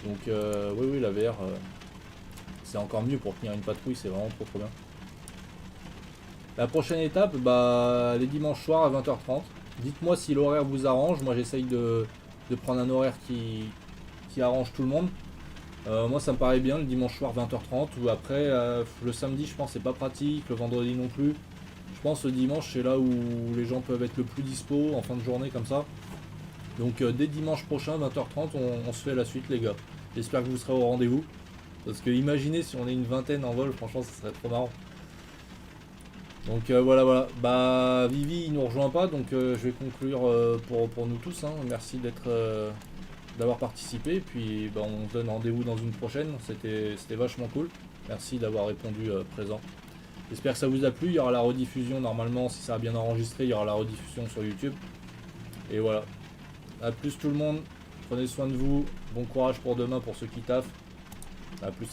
Donc oui oui la VR c'est encore mieux pour tenir une patrouille, c'est vraiment trop bien. La prochaine étape, bah les dimanches soirs à 20h30. Dites-moi si l'horaire vous arrange, moi j'essaye de prendre un horaire qui arrange tout le monde. Moi ça me paraît bien le dimanche soir 20h30 ou après le samedi je pense c'est pas pratique, le vendredi non plus. Je pense le dimanche c'est là où les gens peuvent être le plus dispo en fin de journée comme ça. Donc dès dimanche prochain 20h30 on se fait la suite les gars. J'espère que vous serez au rendez-vous. Parce que imaginez si on est une vingtaine en vol, franchement ça serait trop marrant. Donc voilà. Bah Vivi il nous rejoint pas donc je vais conclure pour nous tous. Hein. Merci d'avoir participé. Puis bah, on se donne rendez-vous dans une prochaine. C'était vachement cool. Merci d'avoir répondu présent. J'espère que ça vous a plu. Il y aura la rediffusion normalement. Si ça a bien enregistré, il y aura la rediffusion sur YouTube. Et voilà. A plus tout le monde. Prenez soin de vous. Bon courage pour demain pour ceux qui taffent. A plus.